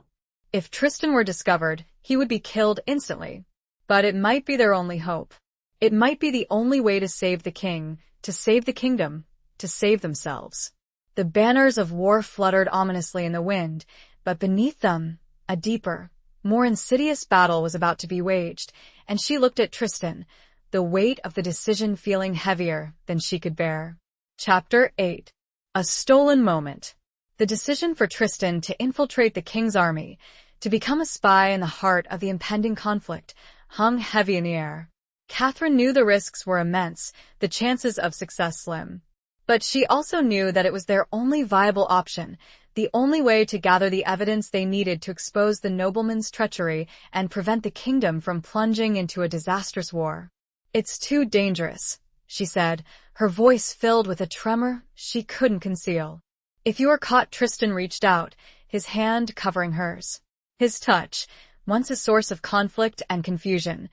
Speaker 1: If Tristan were discovered, he would be killed instantly. But it might be their only hope. It might be the only way to save the king, to save the kingdom, to save themselves. The banners of war fluttered ominously in the wind, but beneath them, a deeper, more insidious battle was about to be waged, and she looked at Tristan, the weight of the decision feeling heavier than she could bear. Chapter 8. A stolen moment. The decision for Tristan to infiltrate the king's army, to become a spy in the heart of the impending conflict, hung heavy in the air. Catherine knew the risks were immense, the chances of success slim. But she also knew that it was their only viable option, the only way to gather the evidence they needed to expose the nobleman's treachery and prevent the kingdom from plunging into a disastrous war. "It's too dangerous," she said, her voice filled with a tremor she couldn't conceal. "If you are caught," Tristan reached out, his hand covering hers. His touch, once a source of conflict and confusion,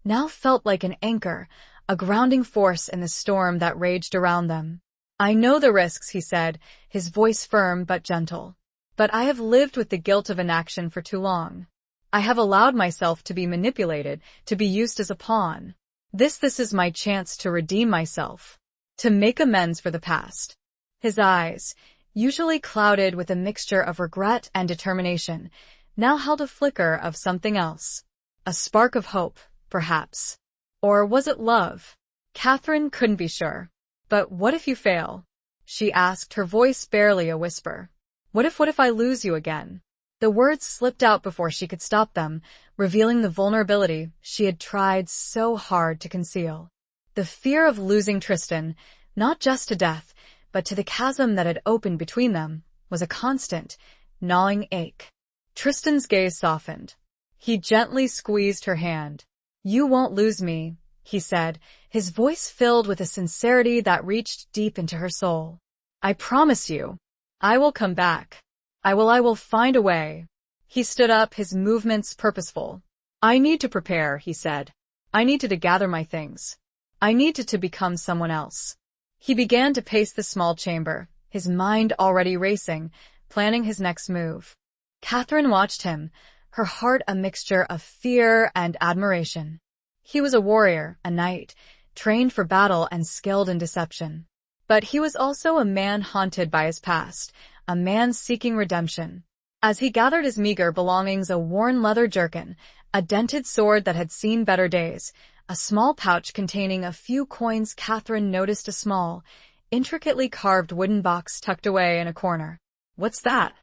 Speaker 1: now felt like an anchor, a grounding force in the storm that raged around them. "I know the risks," he said, his voice firm but gentle. "But I have lived with the guilt of inaction for too long. I have allowed myself to be manipulated, to be used as a pawn. This is my chance to redeem myself, to make amends for the past." His eyes, usually clouded with a mixture of regret and determination, now held a flicker of something else. A spark of hope, perhaps. Or was it love? Catherine couldn't be sure. "But what if you fail?" she asked, her voice barely a whisper. What if I lose you again?" The words slipped out before she could stop them, revealing the vulnerability she had tried so hard to conceal. The fear of losing Tristan, not just to death, but to the chasm that had opened between them, was a constant, gnawing ache. Tristan's gaze softened. He gently squeezed her hand. "You won't lose me," he said, his voice filled with a sincerity that reached deep into her soul. "I promise you. I will come back. I will find a way." He stood up, his movements purposeful. "I need to prepare," he said. "I need to gather my things. I need to become someone else." He began to pace the small chamber, his mind already racing, planning his next move. Catherine watched him, her heart a mixture of fear and admiration. He was a warrior, a knight, trained for battle and skilled in deception. But he was also a man haunted by his past, a man seeking redemption. As he gathered his meager belongings, a worn leather jerkin, a dented sword that had seen better days, a small pouch containing a few coins, Catherine noticed a small, intricately carved wooden box tucked away in a corner. "What's that?"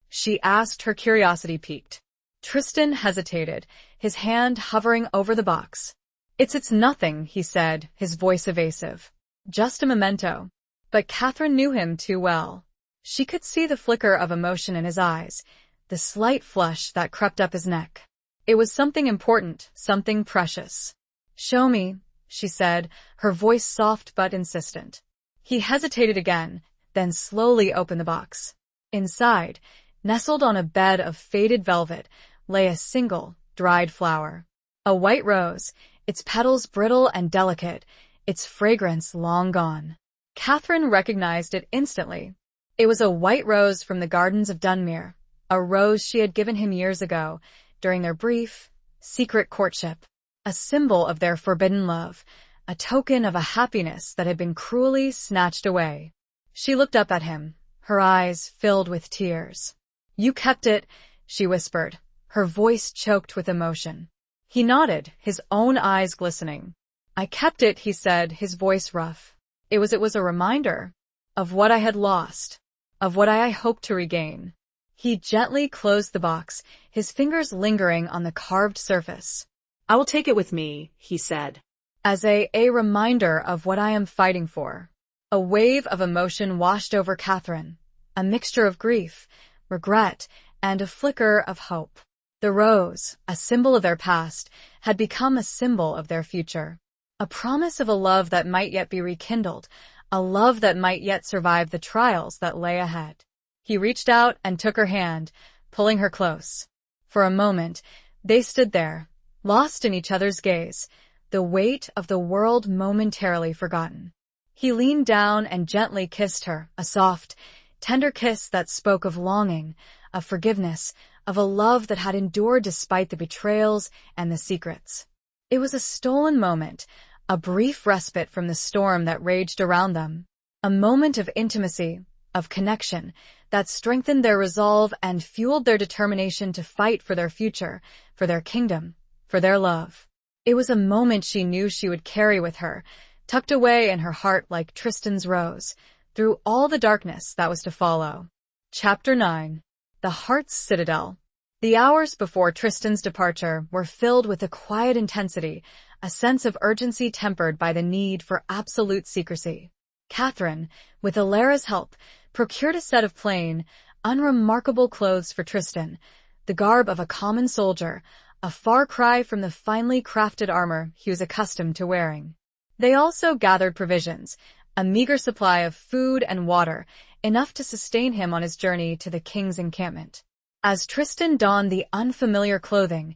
Speaker 1: she asked, her curiosity piqued. Tristan hesitated, his hand hovering over the box. It's nothing," he said, his voice evasive. "Just a memento." But Catherine knew him too well. She could see the flicker of emotion in his eyes, the slight flush that crept up his neck. It was something important, something precious. "Show me," she said, her voice soft but insistent. He hesitated again, then slowly opened the box. Inside, nestled on a bed of faded velvet, lay a single, dried flower. A white rose, its petals brittle and delicate, its fragrance long gone. Catherine recognized it instantly. It was a white rose from the gardens of Dunmere, a rose she had given him years ago, during their brief, secret courtship, a symbol of their forbidden love, a token of a happiness that had been cruelly snatched away. She looked up at him, her eyes filled with tears. "You kept it," she whispered, her voice choked with emotion. He nodded, his own eyes glistening. "I kept it," he said, his voice rough. It was a reminder of what I had lost, of what I hoped to regain." He gently closed the box, his fingers lingering on the carved surface.
Speaker 2: "I will take it with me," he said.
Speaker 1: "As a reminder of what I am fighting for." A wave of emotion washed over Catherine, a mixture of grief, regret, and a flicker of hope. The rose, a symbol of their past, had become a symbol of their future. A promise of a love that might yet be rekindled, a love that might yet survive the trials that lay ahead. He reached out and took her hand, pulling her close. For a moment, they stood there, lost in each other's gaze, the weight of the world momentarily forgotten. He leaned down and gently kissed her, a soft, tender kiss that spoke of longing, of forgiveness, of a love that had endured despite the betrayals and the secrets. It was a stolen moment, a brief respite from the storm that raged around them, a moment of intimacy, of connection, that strengthened their resolve and fueled their determination to fight for their future, for their kingdom, for their love. It was a moment she knew she would carry with her, tucked away in her heart like Tristan's rose, through all the darkness that was to follow. Chapter 9. The Heart's Citadel. The hours before Tristan's departure were filled with a quiet intensity, a sense of urgency tempered by the need for absolute secrecy. Catherine, with Alara's help, procured a set of plain, unremarkable clothes for Tristan, the garb of a common soldier, a far cry from the finely crafted armor he was accustomed to wearing. They also gathered provisions, a meager supply of food and water, enough to sustain him on his journey to the king's encampment. As Tristan donned the unfamiliar clothing,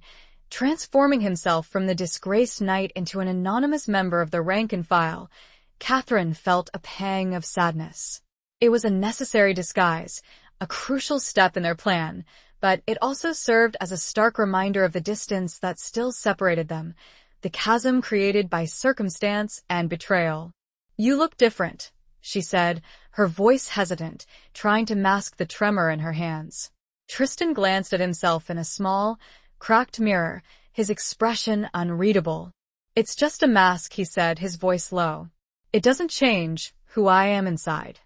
Speaker 1: transforming himself from the disgraced knight into an anonymous member of the rank and file, Catherine felt a pang of sadness. It was a necessary disguise, a crucial step in their plan, but it also served as a stark reminder of the distance that still separated them, the chasm created by circumstance and betrayal. "You look different," she said, her voice hesitant, trying to mask the tremor in her hands. Tristan glanced at himself in a small, cracked mirror, his expression unreadable. "It's just a mask," he said, his voice low. "It doesn't change who I am inside."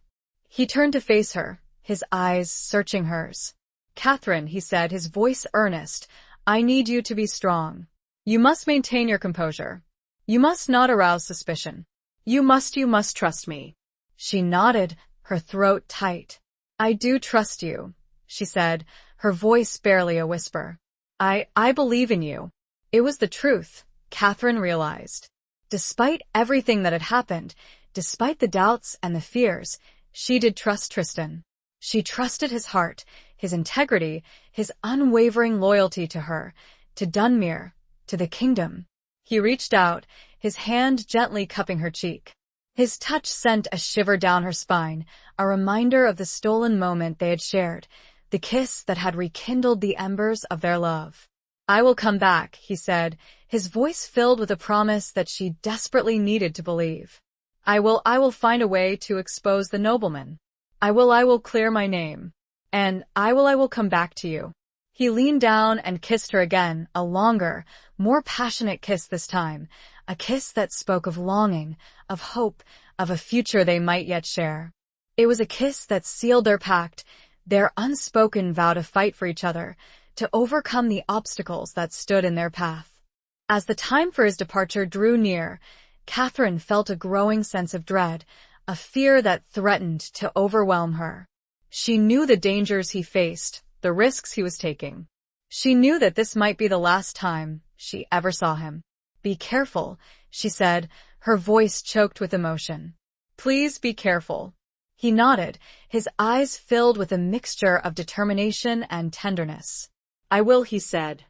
Speaker 1: He turned to face her, his eyes searching hers. "Catherine," he said, his voice earnest, "I need you to be strong. You must maintain your composure. You must not arouse suspicion. You must trust me." She nodded, her throat tight. "I do trust you," she said, her voice barely a whisper. I believe in you." It was the truth, Catherine realized. Despite everything that had happened, despite the doubts and the fears, she did trust Tristan. She trusted his heart, his integrity, his unwavering loyalty to her, to Dunmere, to the kingdom. He reached out, his hand gently cupping her cheek. His touch sent a shiver down her spine, a reminder of the stolen moment they had shared, the kiss that had rekindled the embers of their love. "I will come back," he said, his voice filled with a promise that she desperately needed to believe. I will find a way to expose the nobleman. I will clear my name." And I will come back to you. He leaned down and kissed her again, a longer, more passionate kiss this time, a kiss that spoke of longing, of hope, of a future they might yet share. It was a kiss that sealed their pact, their unspoken vow to fight for each other, to overcome the obstacles that stood in their path. As the time for his departure drew near, Catherine felt a growing sense of dread, a fear that threatened to overwhelm her. She knew the dangers he faced, the risks he was taking. She knew that this might be the last time she ever saw him. "Be careful," she said, her voice choked with emotion. "Please be careful." He nodded, his eyes filled with a mixture of determination and tenderness.
Speaker 2: "I will," he said.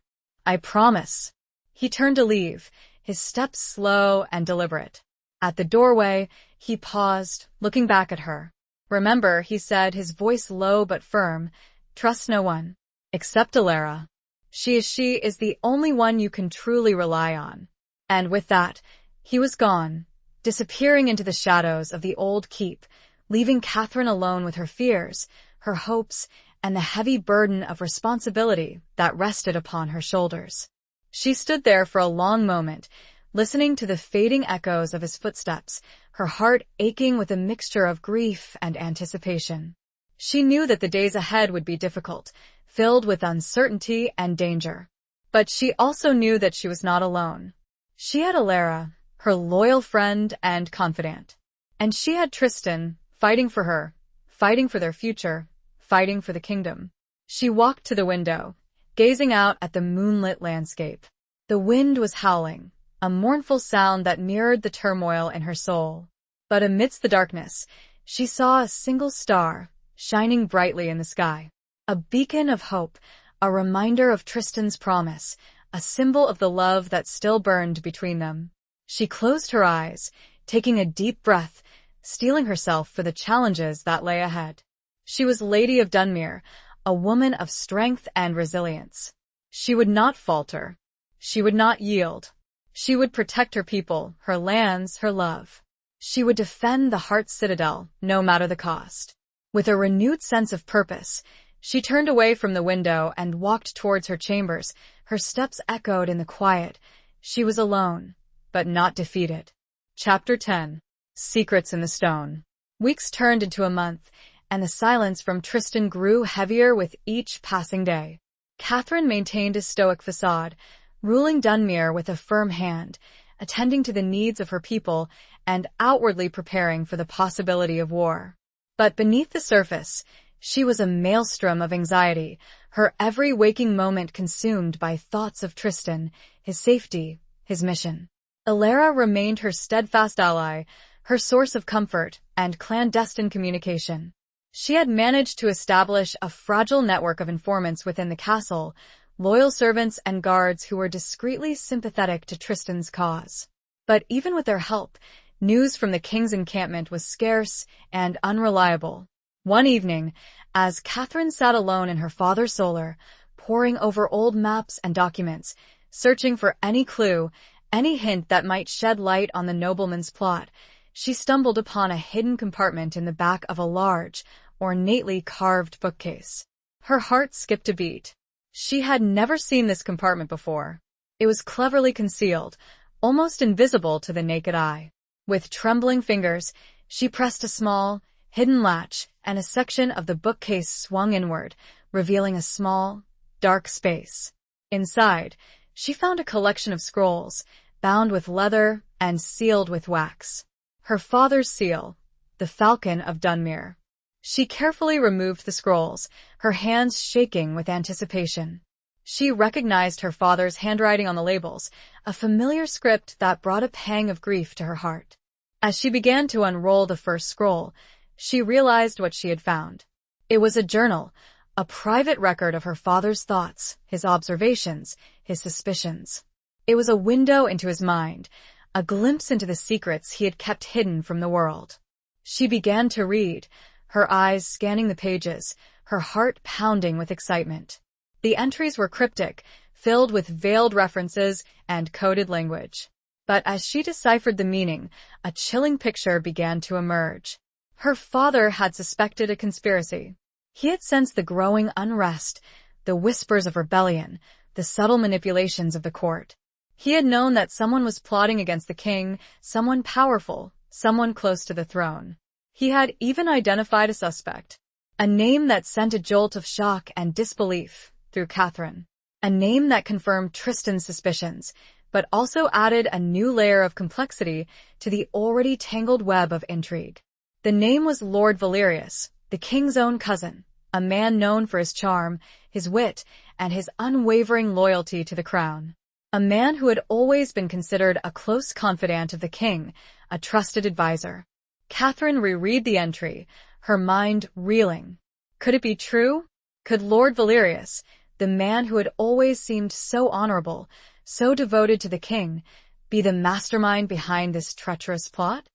Speaker 1: "I promise." He turned to leave, his steps slow and deliberate. At the doorway, he paused, looking back at her. "Remember," he said, his voice low but firm, "trust no one. Except Alara. She is the only one you can truly rely on." And with that, he was gone, disappearing into the shadows of the old keep, leaving Catherine alone with her fears, her hopes, and the heavy burden of responsibility that rested upon her shoulders. She stood there for a long moment, listening to the fading echoes of his footsteps, her heart aching with a mixture of grief and anticipation. She knew that the days ahead would be difficult, filled with uncertainty and danger. But she also knew that she was not alone. She had Alara, her loyal friend and confidant. And she had Tristan, fighting for her, fighting for their future, fighting for the kingdom. She walked to the window, gazing out at the moonlit landscape. The wind was howling, a mournful sound that mirrored the turmoil in her soul. But amidst the darkness, she saw a single star, shining brightly in the sky. A beacon of hope, a reminder of Tristan's promise, a symbol of the love that still burned between them. She closed her eyes, taking a deep breath, steeling herself for the challenges that lay ahead. She was Lady of Dunmere, a woman of strength and resilience. She would not falter. She would not yield. She would protect her people, her lands, her love. She would defend the Heart's citadel, no matter the cost. With a renewed sense of purpose, she turned away from the window and walked towards her chambers. Her steps echoed in the quiet. She was alone, but not defeated. Chapter 10. Secrets in the Stone. Weeks turned into a month, and the silence from Tristan grew heavier with each passing day. Catherine maintained a stoic facade, ruling Dunmere with a firm hand, attending to the needs of her people and outwardly preparing for the possibility of war. But beneath the surface, she was a maelstrom of anxiety, her every waking moment consumed by thoughts of Tristan, his safety, his mission. Alara remained her steadfast ally, her source of comfort and clandestine communication. She had managed to establish a fragile network of informants within the castle, loyal servants and guards who were discreetly sympathetic to Tristan's cause. But even with their help, news from the king's encampment was scarce and unreliable. One evening, as Catherine sat alone in her father's solar, poring over old maps and documents, searching for any clue, any hint that might shed light on the nobleman's plot, she stumbled upon a hidden compartment in the back of a large, ornately carved bookcase. Her heart skipped a beat. She had never seen this compartment before. It was cleverly concealed, almost invisible to the naked eye. With trembling fingers, she pressed a small, hidden latch, and a section of the bookcase swung inward, revealing a small, dark space. Inside, she found a collection of scrolls, bound with leather and sealed with wax. Her father's seal, the Falcon of Dunmere. She carefully removed the scrolls, her hands shaking with anticipation. She recognized her father's handwriting on the labels, a familiar script that brought a pang of grief to her heart. As she began to unroll the first scroll, she realized what she had found. It was a journal, a private record of her father's thoughts, his observations, his suspicions. It was a window into his mind, a glimpse into the secrets he had kept hidden from the world. She began to read, her eyes scanning the pages, her heart pounding with excitement. The entries were cryptic, filled with veiled references and coded language. But as she deciphered the meaning, a chilling picture began to emerge. Her father had suspected a conspiracy. He had sensed the growing unrest, the whispers of rebellion, the subtle manipulations of the court. He had known that someone was plotting against the king, someone powerful, someone close to the throne. He had even identified a suspect, a name that sent a jolt of shock and disbelief through Catherine, a name that confirmed Tristan's suspicions, but also added a new layer of complexity to the already tangled web of intrigue. The name was Lord Valerius, the king's own cousin, a man known for his charm, his wit, and his unwavering loyalty to the crown. A man who had always been considered a close confidant of the king, a trusted advisor. Catherine reread the entry, her mind reeling. Could it be true? Could Lord Valerius, the man who had always seemed so honorable, so devoted to the king, be the mastermind behind this treacherous plot?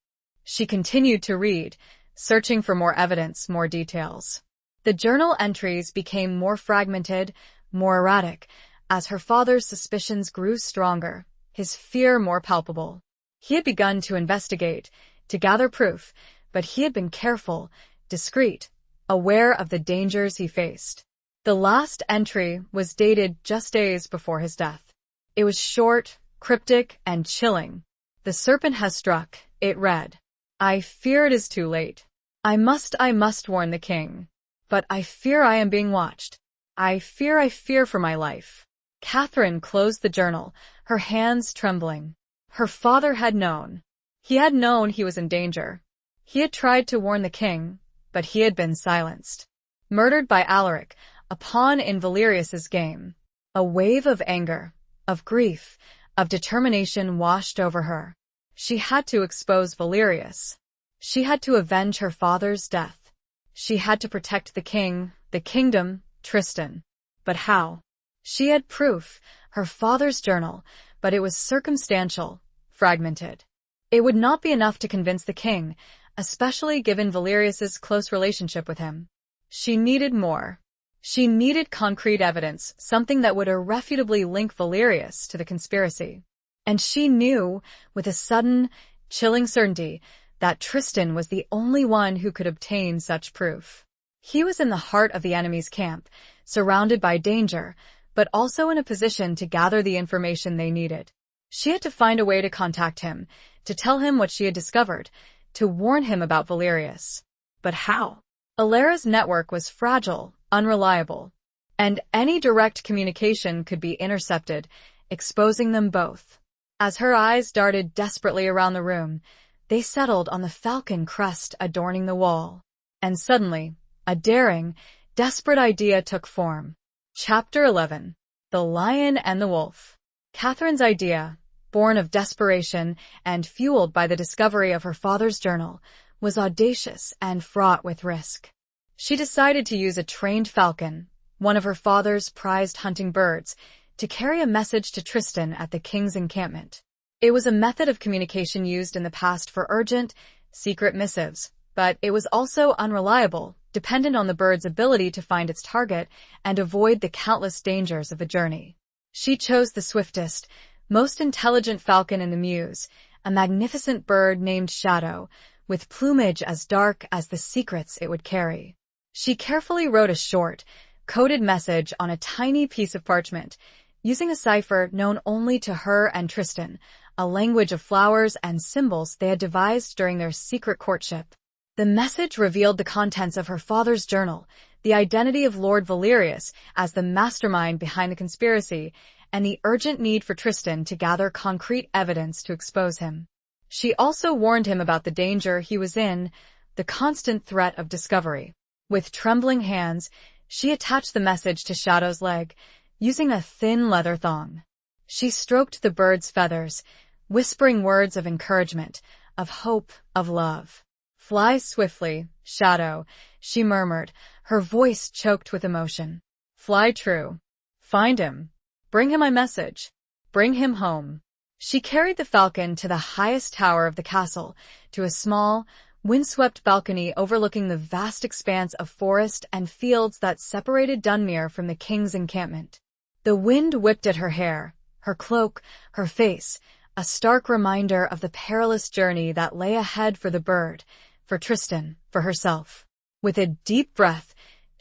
Speaker 1: She continued to read, searching for more evidence, more details. The journal entries became more fragmented, more erratic, as her father's suspicions grew stronger, his fear more palpable. He had begun to investigate, to gather proof, but he had been careful, discreet, aware of the dangers he faced. The last entry was dated just days before his death. It was short, cryptic, and chilling. "The serpent has struck," it read. "I fear it is too late. I must warn the king. But I fear I am being watched. I fear for my life." Catherine closed the journal, her hands trembling. Her father had known. He had known he was in danger. He had tried to warn the king, but he had been silenced. Murdered by Alaric, a pawn in Valerius's game. A wave of anger, of grief, of determination washed over her. She had to expose Valerius. She had to avenge her father's death. She had to protect the king, the kingdom, Tristan. But how? She had proof, her father's journal, but it was circumstantial, fragmented. It would not be enough to convince the king, especially given Valerius's close relationship with him. She needed more. She needed concrete evidence, something that would irrefutably link Valerius to the conspiracy. And she knew, with a sudden, chilling certainty, that Tristan was the only one who could obtain such proof. He was in the heart of the enemy's camp, surrounded by danger, but also in a position to gather the information they needed. She had to find a way to contact him, to tell him what she had discovered, to warn him about Valerius. But how? Alara's network was fragile, unreliable, and any direct communication could be intercepted, exposing them both. As her eyes darted desperately around the room, they settled on the falcon crest adorning the wall. And suddenly, a daring, desperate idea took form. Chapter 11. The Lion and the Wolf. Catherine's idea, born of desperation and fueled by the discovery of her father's journal, was audacious and fraught with risk. She decided to use a trained falcon, one of her father's prized hunting birds, to carry a message to Tristan at the king's encampment. It was a method of communication used in the past for urgent, secret missives, but it was also unreliable, dependent on the bird's ability to find its target and avoid the countless dangers of the journey. She chose the swiftest, most intelligent falcon in the mews, a magnificent bird named Shadow, with plumage as dark as the secrets it would carry. She carefully wrote a short, coded message on a tiny piece of parchment, using a cipher known only to her and Tristan, a language of flowers and symbols they had devised during their secret courtship. The message revealed the contents of her father's journal, the identity of Lord Valerius as the mastermind behind the conspiracy, and the urgent need for Tristan to gather concrete evidence to expose him. She also warned him about the danger he was in, the constant threat of discovery. With trembling hands, she attached the message to Shadow's leg, using a thin leather thong. She stroked the bird's feathers, whispering words of encouragement, of hope, of love. "Fly swiftly, Shadow," she murmured, her voice choked with emotion. "Fly true. Find him. Bring him my message. Bring him home." She carried the falcon to the highest tower of the castle, to a small, windswept balcony overlooking the vast expanse of forest and fields that separated Dunmere from the king's encampment. The wind whipped at her hair, her cloak, her face, a stark reminder of the perilous journey that lay ahead for the bird, for Tristan, for herself. With a deep breath,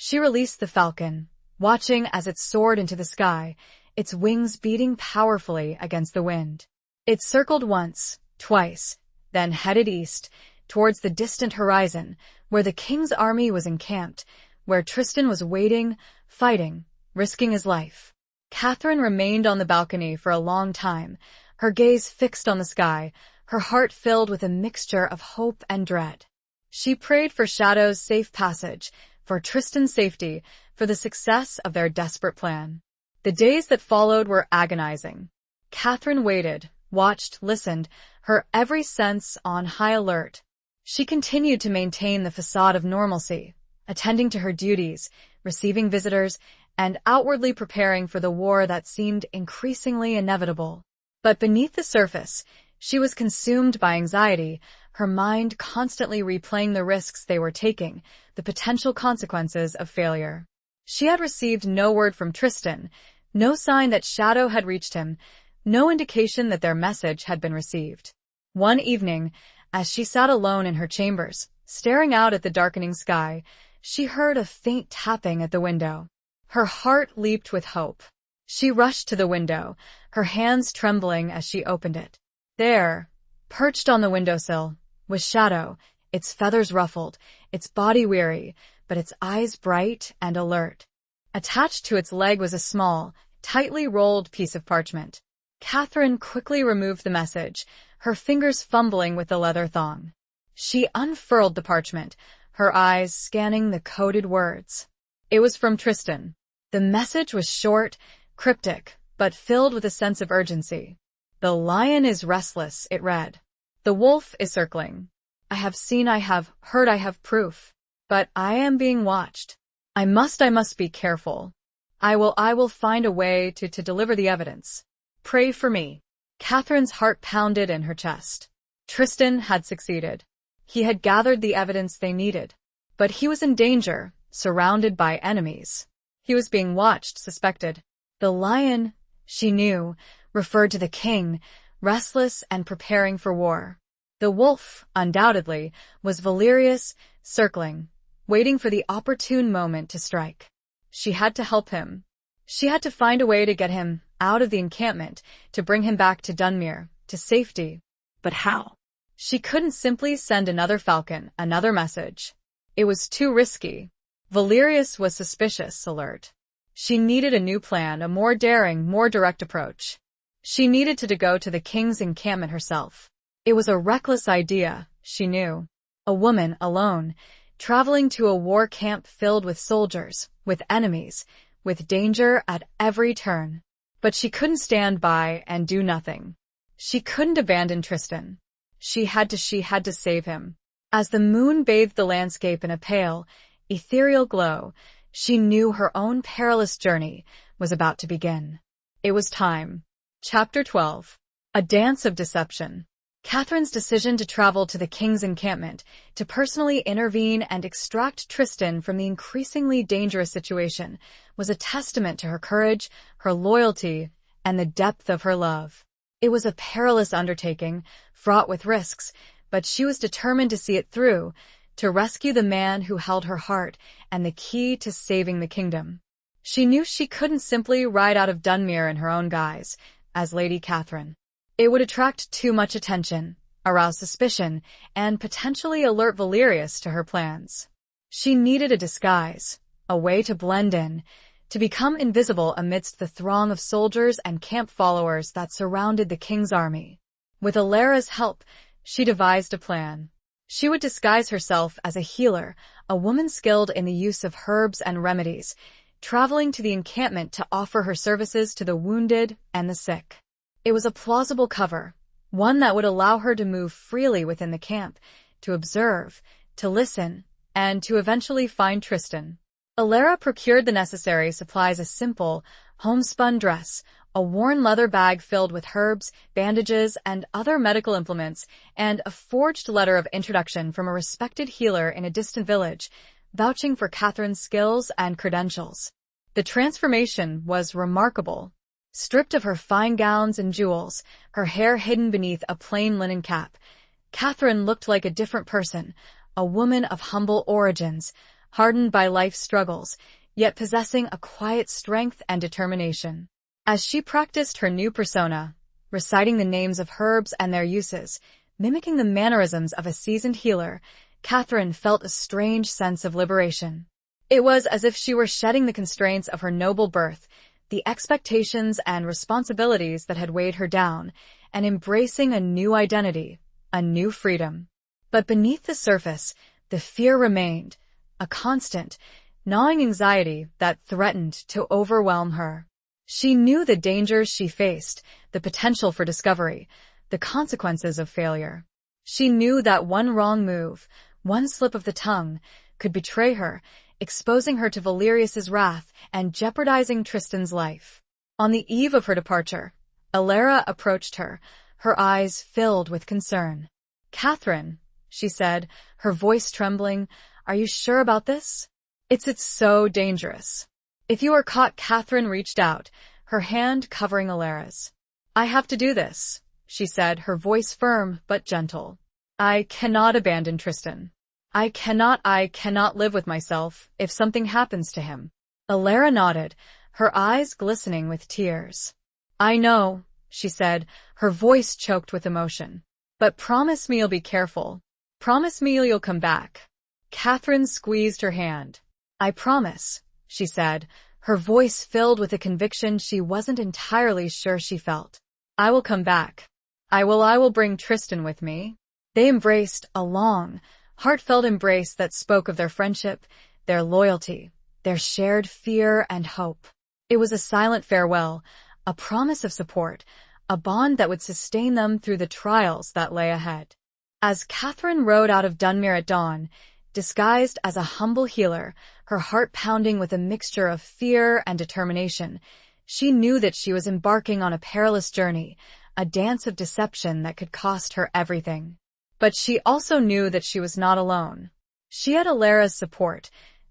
Speaker 1: She released the falcon, watching as it soared into the sky, its wings beating powerfully against the wind. It circled once, twice, then headed east, towards the distant horizon, where the king's army was encamped, where Tristan was waiting, fighting, risking his life. Catherine remained on the balcony for a long time, her gaze fixed on the sky, her heart filled with a mixture of hope and dread. She prayed for Shadow's safe passage, for Tristan's safety, for the success of their desperate plan. The days that followed were agonizing. Catherine waited, watched, listened, her every sense on high alert. She continued to maintain the facade of normalcy, attending to her duties, receiving visitors, and outwardly preparing for the war that seemed increasingly inevitable. But beneath the surface, she was consumed by anxiety, her mind constantly replaying the risks they were taking, the potential consequences of failure. She had received no word from Tristan, no sign that Shadow had reached him, no indication that their message had been received. One evening, as she sat alone in her chambers, staring out at the darkening sky, she heard a faint tapping at the window. Her heart leaped with hope. She rushed to the window, her hands trembling as she opened it. There, perched on the windowsill, was Shadow, its feathers ruffled, its body weary, but its eyes bright and alert. Attached to its leg was a small, tightly rolled piece of parchment. Catherine quickly removed the message, her fingers fumbling with the leather thong. She unfurled the parchment, her eyes scanning the coded words. It was from Tristan. The message was short, cryptic, but filled with a sense of urgency. "The lion is restless," it read. "The wolf is circling. I have seen, I have heard, I have proof. But I am being watched. I must be careful. I will find a way to deliver the evidence. Pray for me." Catherine's heart pounded in her chest. Tristan had succeeded. He had gathered the evidence they needed. But he was in danger, surrounded by enemies. He was being watched, suspected. The lion, she knew, referred to the king, restless and preparing for war. The wolf, undoubtedly, was Valerius, circling, waiting for the opportune moment to strike. She had to help him. She had to find a way to get him out of the encampment, to bring him back to Dunmere, to safety.
Speaker 2: But how?
Speaker 1: She couldn't simply send another falcon, another message. It was too risky. Valerius was suspicious, alert. She needed a new plan, a more daring, more direct approach. She needed to go to the king's encampment herself. It was a reckless idea, she knew. A woman, alone, traveling to a war camp filled with soldiers, with enemies, with danger at every turn. But she couldn't stand by and do nothing. She couldn't abandon Tristan. She had to save him. As the moon bathed the landscape in a pale, ethereal glow, she knew her own perilous journey was about to begin. It was time. Chapter 12. A Dance of Deception. Catherine's decision to travel to the king's encampment, to personally intervene and extract Tristan from the increasingly dangerous situation, was a testament to her courage, her loyalty, and the depth of her love. It was a perilous undertaking, fraught with risks, but she was determined to see it through, to rescue the man who held her heart and the key to saving the kingdom. She knew she couldn't simply ride out of Dunmere in her own guise, as Lady Catherine. It would attract too much attention, arouse suspicion, and potentially alert Valerius to her plans. She needed a disguise, a way to blend in, to become invisible amidst the throng of soldiers and camp followers that surrounded the king's army. With Alara's help, she devised a plan. She would disguise herself as a healer, a woman skilled in the use of herbs and remedies, traveling to the encampment to offer her services to the wounded and the sick. It was a plausible cover, one that would allow her to move freely within the camp, to observe, to listen, and to eventually find Tristan. Alara procured the necessary supplies: a simple, homespun dress, a worn leather bag filled with herbs, bandages, and other medical implements, and a forged letter of introduction from a respected healer in a distant village, vouching for Catherine's skills and credentials. The transformation was remarkable. Stripped of her fine gowns and jewels, her hair hidden beneath a plain linen cap, Catherine looked like a different person, a woman of humble origins, hardened by life's struggles, yet possessing a quiet strength and determination. As she practiced her new persona, reciting the names of herbs and their uses, mimicking the mannerisms of a seasoned healer, Catherine felt a strange sense of liberation. It was as if she were shedding the constraints of her noble birth, the expectations and responsibilities that had weighed her down, and embracing a new identity, a new freedom. But beneath the surface, the fear remained, a constant, gnawing anxiety that threatened to overwhelm her. She knew the dangers she faced, the potential for discovery, the consequences of failure. She knew that one wrong move, one slip of the tongue, could betray her, exposing her to Valerius's wrath and jeopardizing Tristan's life. On the eve of her departure, Alara approached her, her eyes filled with concern. "Catherine," she said, her voice trembling, "are you sure about this? It's so dangerous. If you are caught," Catherine reached out, her hand covering Alara's. "I have to do this," she said, her voice firm but gentle. "I cannot abandon Tristan. I cannot live with myself if something happens to him." Alara nodded, her eyes glistening with tears. "I know," she said, her voice choked with emotion. "But promise me you'll be careful. Promise me you'll come back." Catherine squeezed her hand. "I promise," she said, her voice filled with a conviction she wasn't entirely sure she felt. "I will come back. I will bring Tristan with me." They embraced, a long, heartfelt embrace that spoke of their friendship, their loyalty, their shared fear and hope. It was a silent farewell, a promise of support, a bond that would sustain them through the trials that lay ahead. As Catherine rode out of Dunmere at dawn, disguised as a humble healer, her heart pounding with a mixture of fear and determination, she knew that she was embarking on a perilous journey, a dance of deception that could cost her everything. But she also knew that she was not alone. She had Alara's support,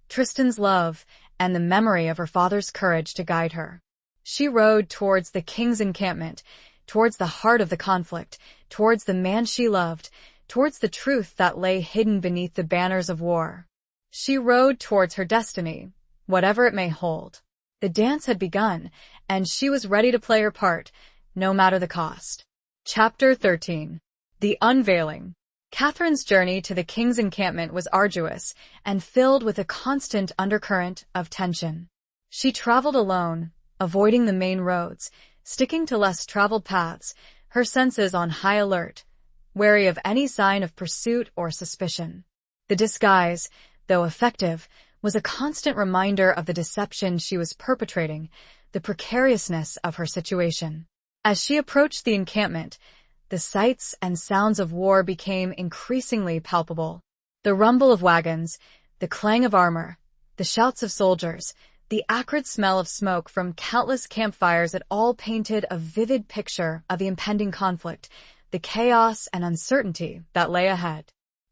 Speaker 1: Tristan's love, and the memory of her father's courage to guide her. She rode towards the king's encampment, towards the heart of the conflict, towards the man she loved, towards the truth that lay hidden beneath the banners of war. She rode towards her destiny, whatever it may hold. The dance had begun, and she was ready to play her part, no matter the cost. Chapter 13. The Unveiling. Catherine's journey to the king's encampment was arduous and filled with a constant undercurrent of tension. She traveled alone, avoiding the main roads, sticking to less traveled paths, her senses on high alert, wary of any sign of pursuit or suspicion. The disguise, though effective, was a constant reminder of the deception she was perpetrating, the precariousness of her situation. As she approached the encampment, the sights and sounds of war became increasingly palpable. The rumble of wagons, the clang of armor, the shouts of soldiers, the acrid smell of smoke from countless campfires, it all painted a vivid picture of the impending conflict, the chaos and uncertainty that lay ahead.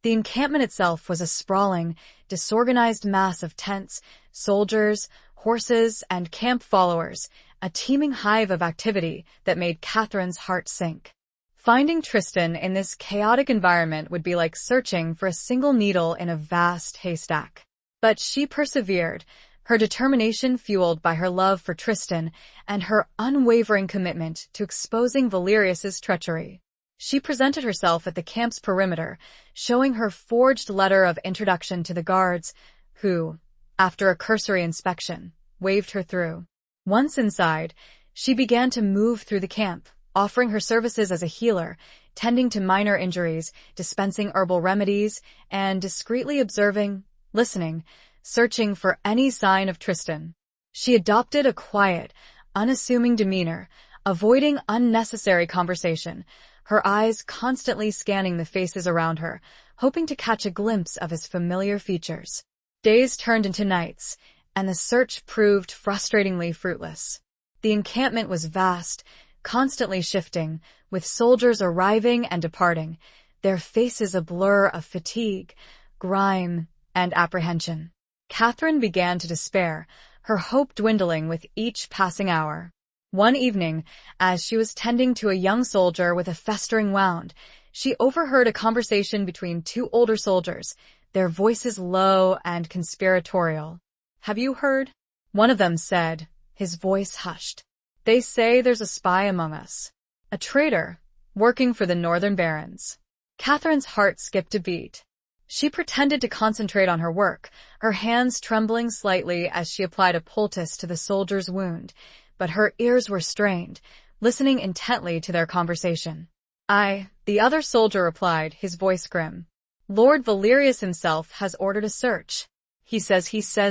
Speaker 1: The encampment itself was a sprawling, disorganized mass of tents, soldiers, horses, and camp followers, a teeming hive of activity that made Catherine's heart sink. Finding Tristan in this chaotic environment would be like searching for a single needle in a vast haystack. But she persevered, her determination fueled by her love for Tristan and her unwavering commitment to exposing Valerius's treachery. She presented herself at the camp's perimeter, showing her forged letter of introduction to the guards, who, after a cursory inspection, waved her through. Once inside, she began to move through the camp, offering her services as a healer, tending to minor injuries, dispensing herbal remedies, and discreetly observing, listening, searching for any sign of Tristan. She adopted a quiet, unassuming demeanor, avoiding unnecessary conversation, her eyes constantly scanning the faces around her, hoping to catch a glimpse of his familiar features. Days turned into nights, and the search proved frustratingly fruitless. The encampment was vast, constantly shifting, with soldiers arriving and departing, their faces a blur of fatigue, grime, and apprehension. Catherine began to despair, her hope dwindling with each passing hour. One evening, as she was tending to a young soldier with a festering wound, she overheard a conversation between two older soldiers, their voices low and conspiratorial. "Have you heard?" one of them said, his voice hushed. "They say there's a spy among us. A traitor, working for the northern barons." Catherine's heart skipped a beat. She pretended to concentrate on her work, her hands trembling slightly as she applied a poultice to the soldier's wound, but her ears were strained, listening intently to their conversation. The other soldier replied, his voice grim. "Lord Valerius himself has ordered a search. He says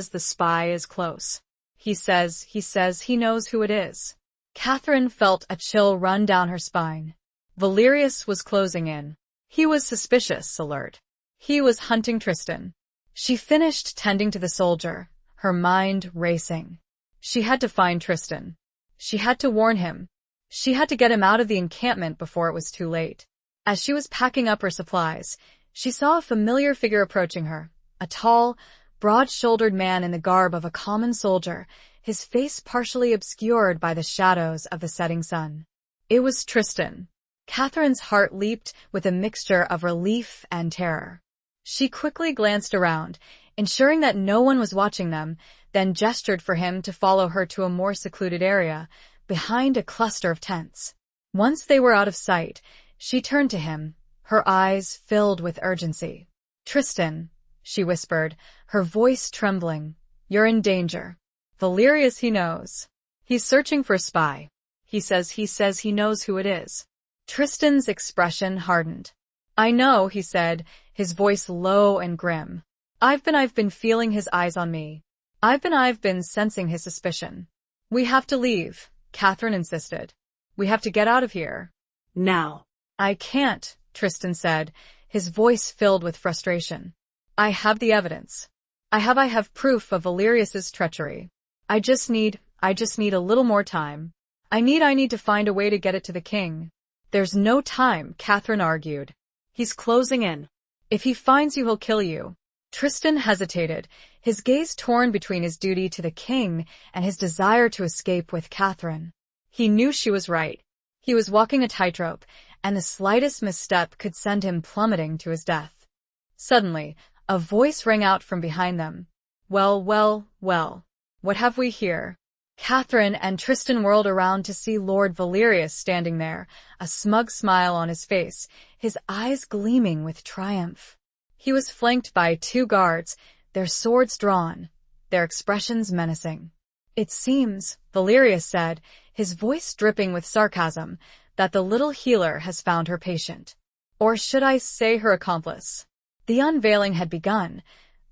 Speaker 1: the spy is close. He says he knows who it is." Catherine felt a chill run down her spine. Valerius was closing in. He was suspicious, alert. He was hunting Tristan. She finished tending to the soldier, her mind racing. She had to find Tristan. She had to warn him. She had to get him out of the encampment before it was too late. As she was packing up her supplies, she saw a familiar figure approaching her, a tall, broad-shouldered man in the garb of a common soldier, his face partially obscured by the shadows of the setting sun. It was Tristan. Catherine's heart leaped with a mixture of relief and terror. She quickly glanced around, ensuring that no one was watching them, then gestured for him to follow her to a more secluded area, behind a cluster of tents. Once they were out of sight, she turned to him, her eyes filled with urgency. "Tristan," she whispered, her voice trembling, "you're in danger. Valerius, he knows. He's searching for a spy. He says he knows who it is." Tristan's expression hardened. "I know," he said, his voice low and grim. I've been feeling his eyes on me. I've been sensing his suspicion." "We have to leave," Catherine insisted. "We have to get out of here."
Speaker 2: "Now."
Speaker 1: "I can't," Tristan said, his voice filled with frustration. "I have the evidence. I have proof of Valerius's treachery. I just need a little more time. I need to find a way to get it to the king." "There's no time," Catherine argued. "He's closing in. If he finds you, he'll kill you." Tristan hesitated, his gaze torn between his duty to the king and his desire to escape with Catherine. He knew she was right. He was walking a tightrope, and the slightest misstep could send him plummeting to his death. Suddenly, a voice rang out from behind them. Well, what have we here?" Catherine and Tristan whirled around to see Lord Valerius standing there, a smug smile on his face, his eyes gleaming with triumph. He was flanked by 2 guards, their swords drawn, their expressions menacing. "It seems," Valerius said, his voice dripping with sarcasm, "that the little healer has found her patient. Or should I say her accomplice?" The unveiling had begun.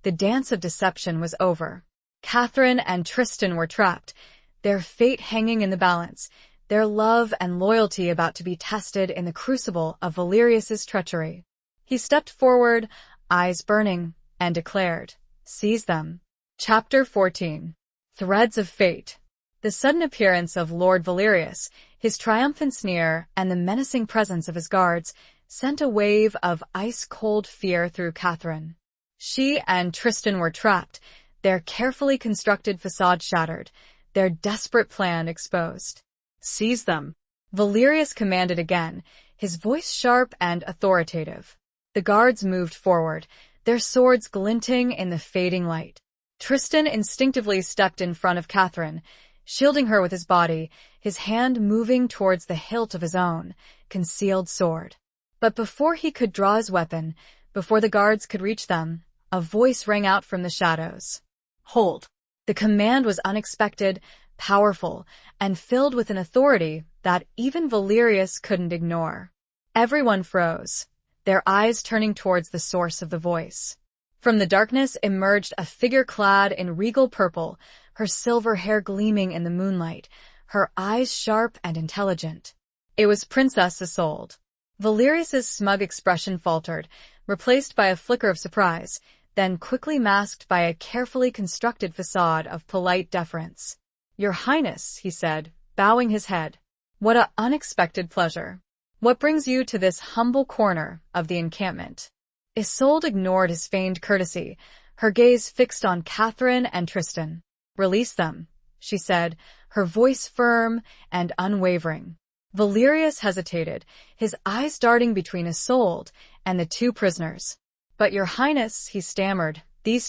Speaker 1: The dance of deception was over. Catherine and Tristan were trapped, their fate hanging in the balance, their love and loyalty about to be tested in the crucible of Valerius's treachery. He stepped forward, eyes burning, and declared, "Seize them." Chapter 14. Threads of Fate. The sudden appearance of Lord Valerius, his triumphant sneer, and the menacing presence of his guards sent a wave of ice-cold fear through Catherine. She and Tristan were trapped, their carefully constructed facade shattered, their desperate plan exposed. "Seize them," Valerius commanded again, his voice sharp and authoritative. The guards moved forward, their swords glinting in the fading light. Tristan instinctively stepped in front of Catherine, shielding her with his body, his hand moving towards the hilt of his own, concealed sword. But before he could draw his weapon, before the guards could reach them, a voice rang out from the shadows. "Hold." The command was unexpected, powerful, and filled with an authority that even Valerius couldn't ignore. Everyone froze, their eyes turning towards the source of the voice. From the darkness emerged a figure clad in regal purple, her silver hair gleaming in the moonlight, her eyes sharp and intelligent. It was Princess Isolde. Valerius's smug expression faltered, replaced by a flicker of surprise, then quickly masked by a carefully constructed facade of polite deference. "Your Highness," he said, bowing his head. "What an unexpected pleasure. What brings you to this humble corner of the encampment?" Isolde ignored his feigned courtesy, her gaze fixed on Catherine and Tristan. "Release them," she said, her voice firm and unwavering. Valerius hesitated, his eyes darting between Isolde and the 2 prisoners. "But your highness," he stammered, they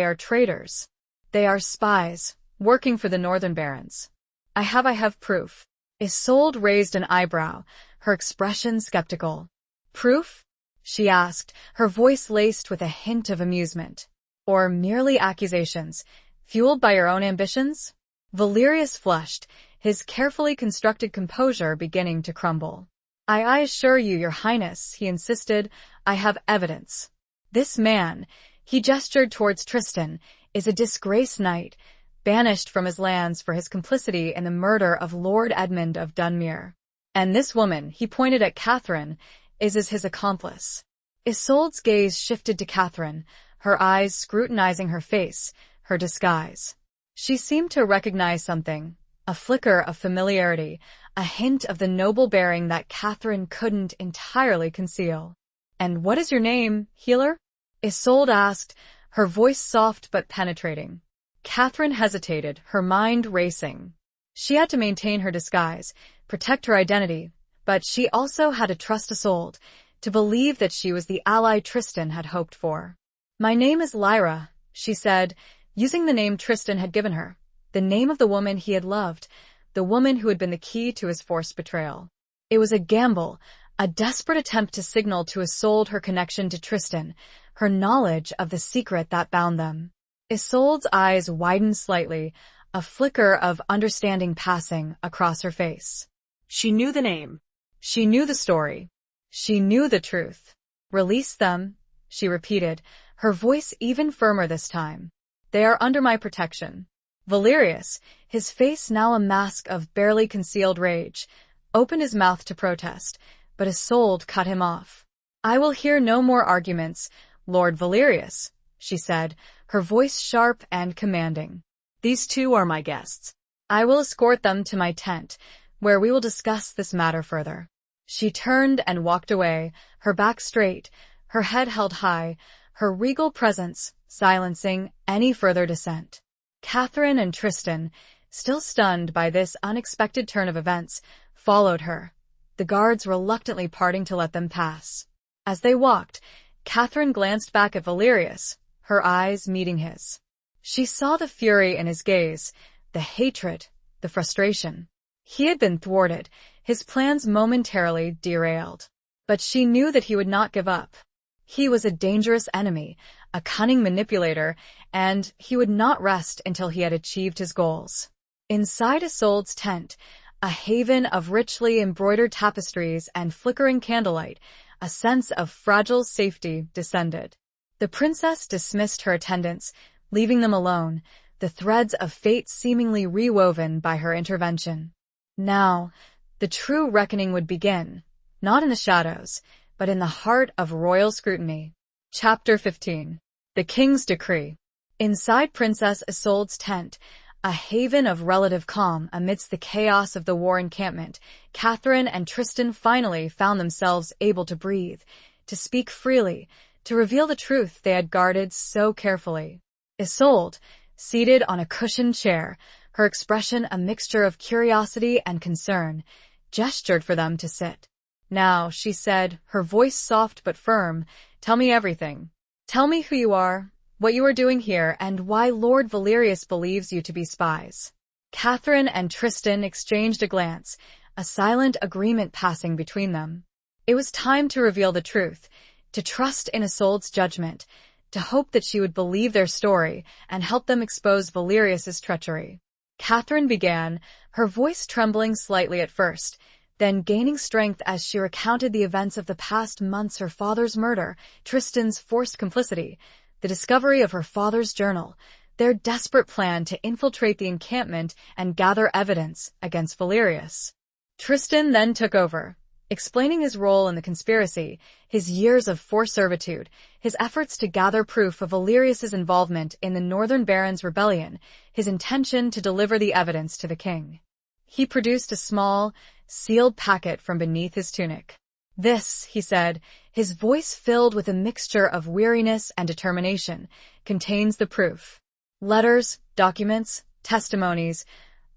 Speaker 1: are traitors. They are spies, working for the northern barons. I have proof." Isolde raised an eyebrow, her expression skeptical. "Proof?" she asked, her voice laced with a hint of amusement. "Or merely accusations, fueled by your own ambitions?" Valerius flushed, his carefully constructed composure beginning to crumble. I assure you, your highness," he insisted, "I have evidence. This man," he gestured towards Tristan, "is a disgraced knight, banished from his lands for his complicity in the murder of Lord Edmund of Dunmere. And this woman," he pointed at Catherine, is his accomplice." Isolde's gaze shifted to Catherine, her eyes scrutinizing her face, her disguise. She seemed to recognize something, a flicker of familiarity, a hint of the noble bearing that Catherine couldn't entirely conceal. "And what is your name, healer?" Isolde asked, her voice soft but penetrating. Catherine hesitated, her mind racing. She had to maintain her disguise, protect her identity, but she also had to trust Isolde, to believe that she was the ally Tristan had hoped for. "My name is Lyra," she said, using the name Tristan had given her, the name of the woman he had loved, the woman who had been the key to his forced betrayal. It was a gamble, a desperate attempt to signal to Isolde her connection to Tristan, her knowledge of the secret that bound them. Isolde's eyes widened slightly, a flicker of understanding passing across her face.
Speaker 2: She knew the name.
Speaker 1: She knew the story. She knew the truth. "Release them," she repeated, her voice even firmer this time. "They are under my protection." Valerius, his face now a mask of barely concealed rage, opened his mouth to protest, but Isolde cut him off. "I will hear no more arguments, Lord Valerius," she said, her voice sharp and commanding.
Speaker 2: "These two are my guests.
Speaker 1: I will escort them to my tent, where we will discuss this matter further." She turned and walked away, her back straight, her head held high, her regal presence silencing any further dissent. Catherine and Tristan, still stunned by this unexpected turn of events, followed her, the guards reluctantly parting to let them pass. As they walked, Catherine glanced back at Valerius, her eyes meeting his. She saw the fury in his gaze, the hatred, the frustration. He had been thwarted, his plans momentarily derailed. But she knew that he would not give up. He was a dangerous enemy, a cunning manipulator, and he would not rest until he had achieved his goals. Inside Isolde's tent, a haven of richly embroidered tapestries and flickering candlelight, a sense of fragile safety descended. The princess dismissed her attendants, leaving them alone, the threads of fate seemingly rewoven by her intervention. Now, the true reckoning would begin, not in the shadows, but in the heart of royal scrutiny. Chapter 15. The King's Decree. Inside Princess Isolde's tent, a haven of relative calm amidst the chaos of the war encampment, Catherine and Tristan finally found themselves able to breathe, to speak freely, to reveal the truth they had guarded so carefully. Isolde, seated on a cushioned chair, her expression a mixture of curiosity and concern, gestured for them to sit. "Now," she said, her voice soft but firm, "tell me everything. Tell me who you are, what you are doing here, and why Lord Valerius believes you to be spies." Catherine and Tristan exchanged a glance, a silent agreement passing between them. It was time to reveal the truth, to trust in Isolde's judgment, to hope that she would believe their story and help them expose Valerius's treachery. Catherine began, her voice trembling slightly at first, then gaining strength as she recounted the events of the past months: her father's murder, Tristan's forced complicity, the discovery of her father's journal, their desperate plan to infiltrate the encampment and gather evidence against Valerius. Tristan then took over, explaining his role in the conspiracy, his years of forced servitude, his efforts to gather proof of Valerius's involvement in the Northern Barons' rebellion, his intention to deliver the evidence to the king. He produced a small, sealed packet from beneath his tunic. "This," he said, his voice filled with a mixture of weariness and determination, "contains the proof. Letters, documents, testimonies,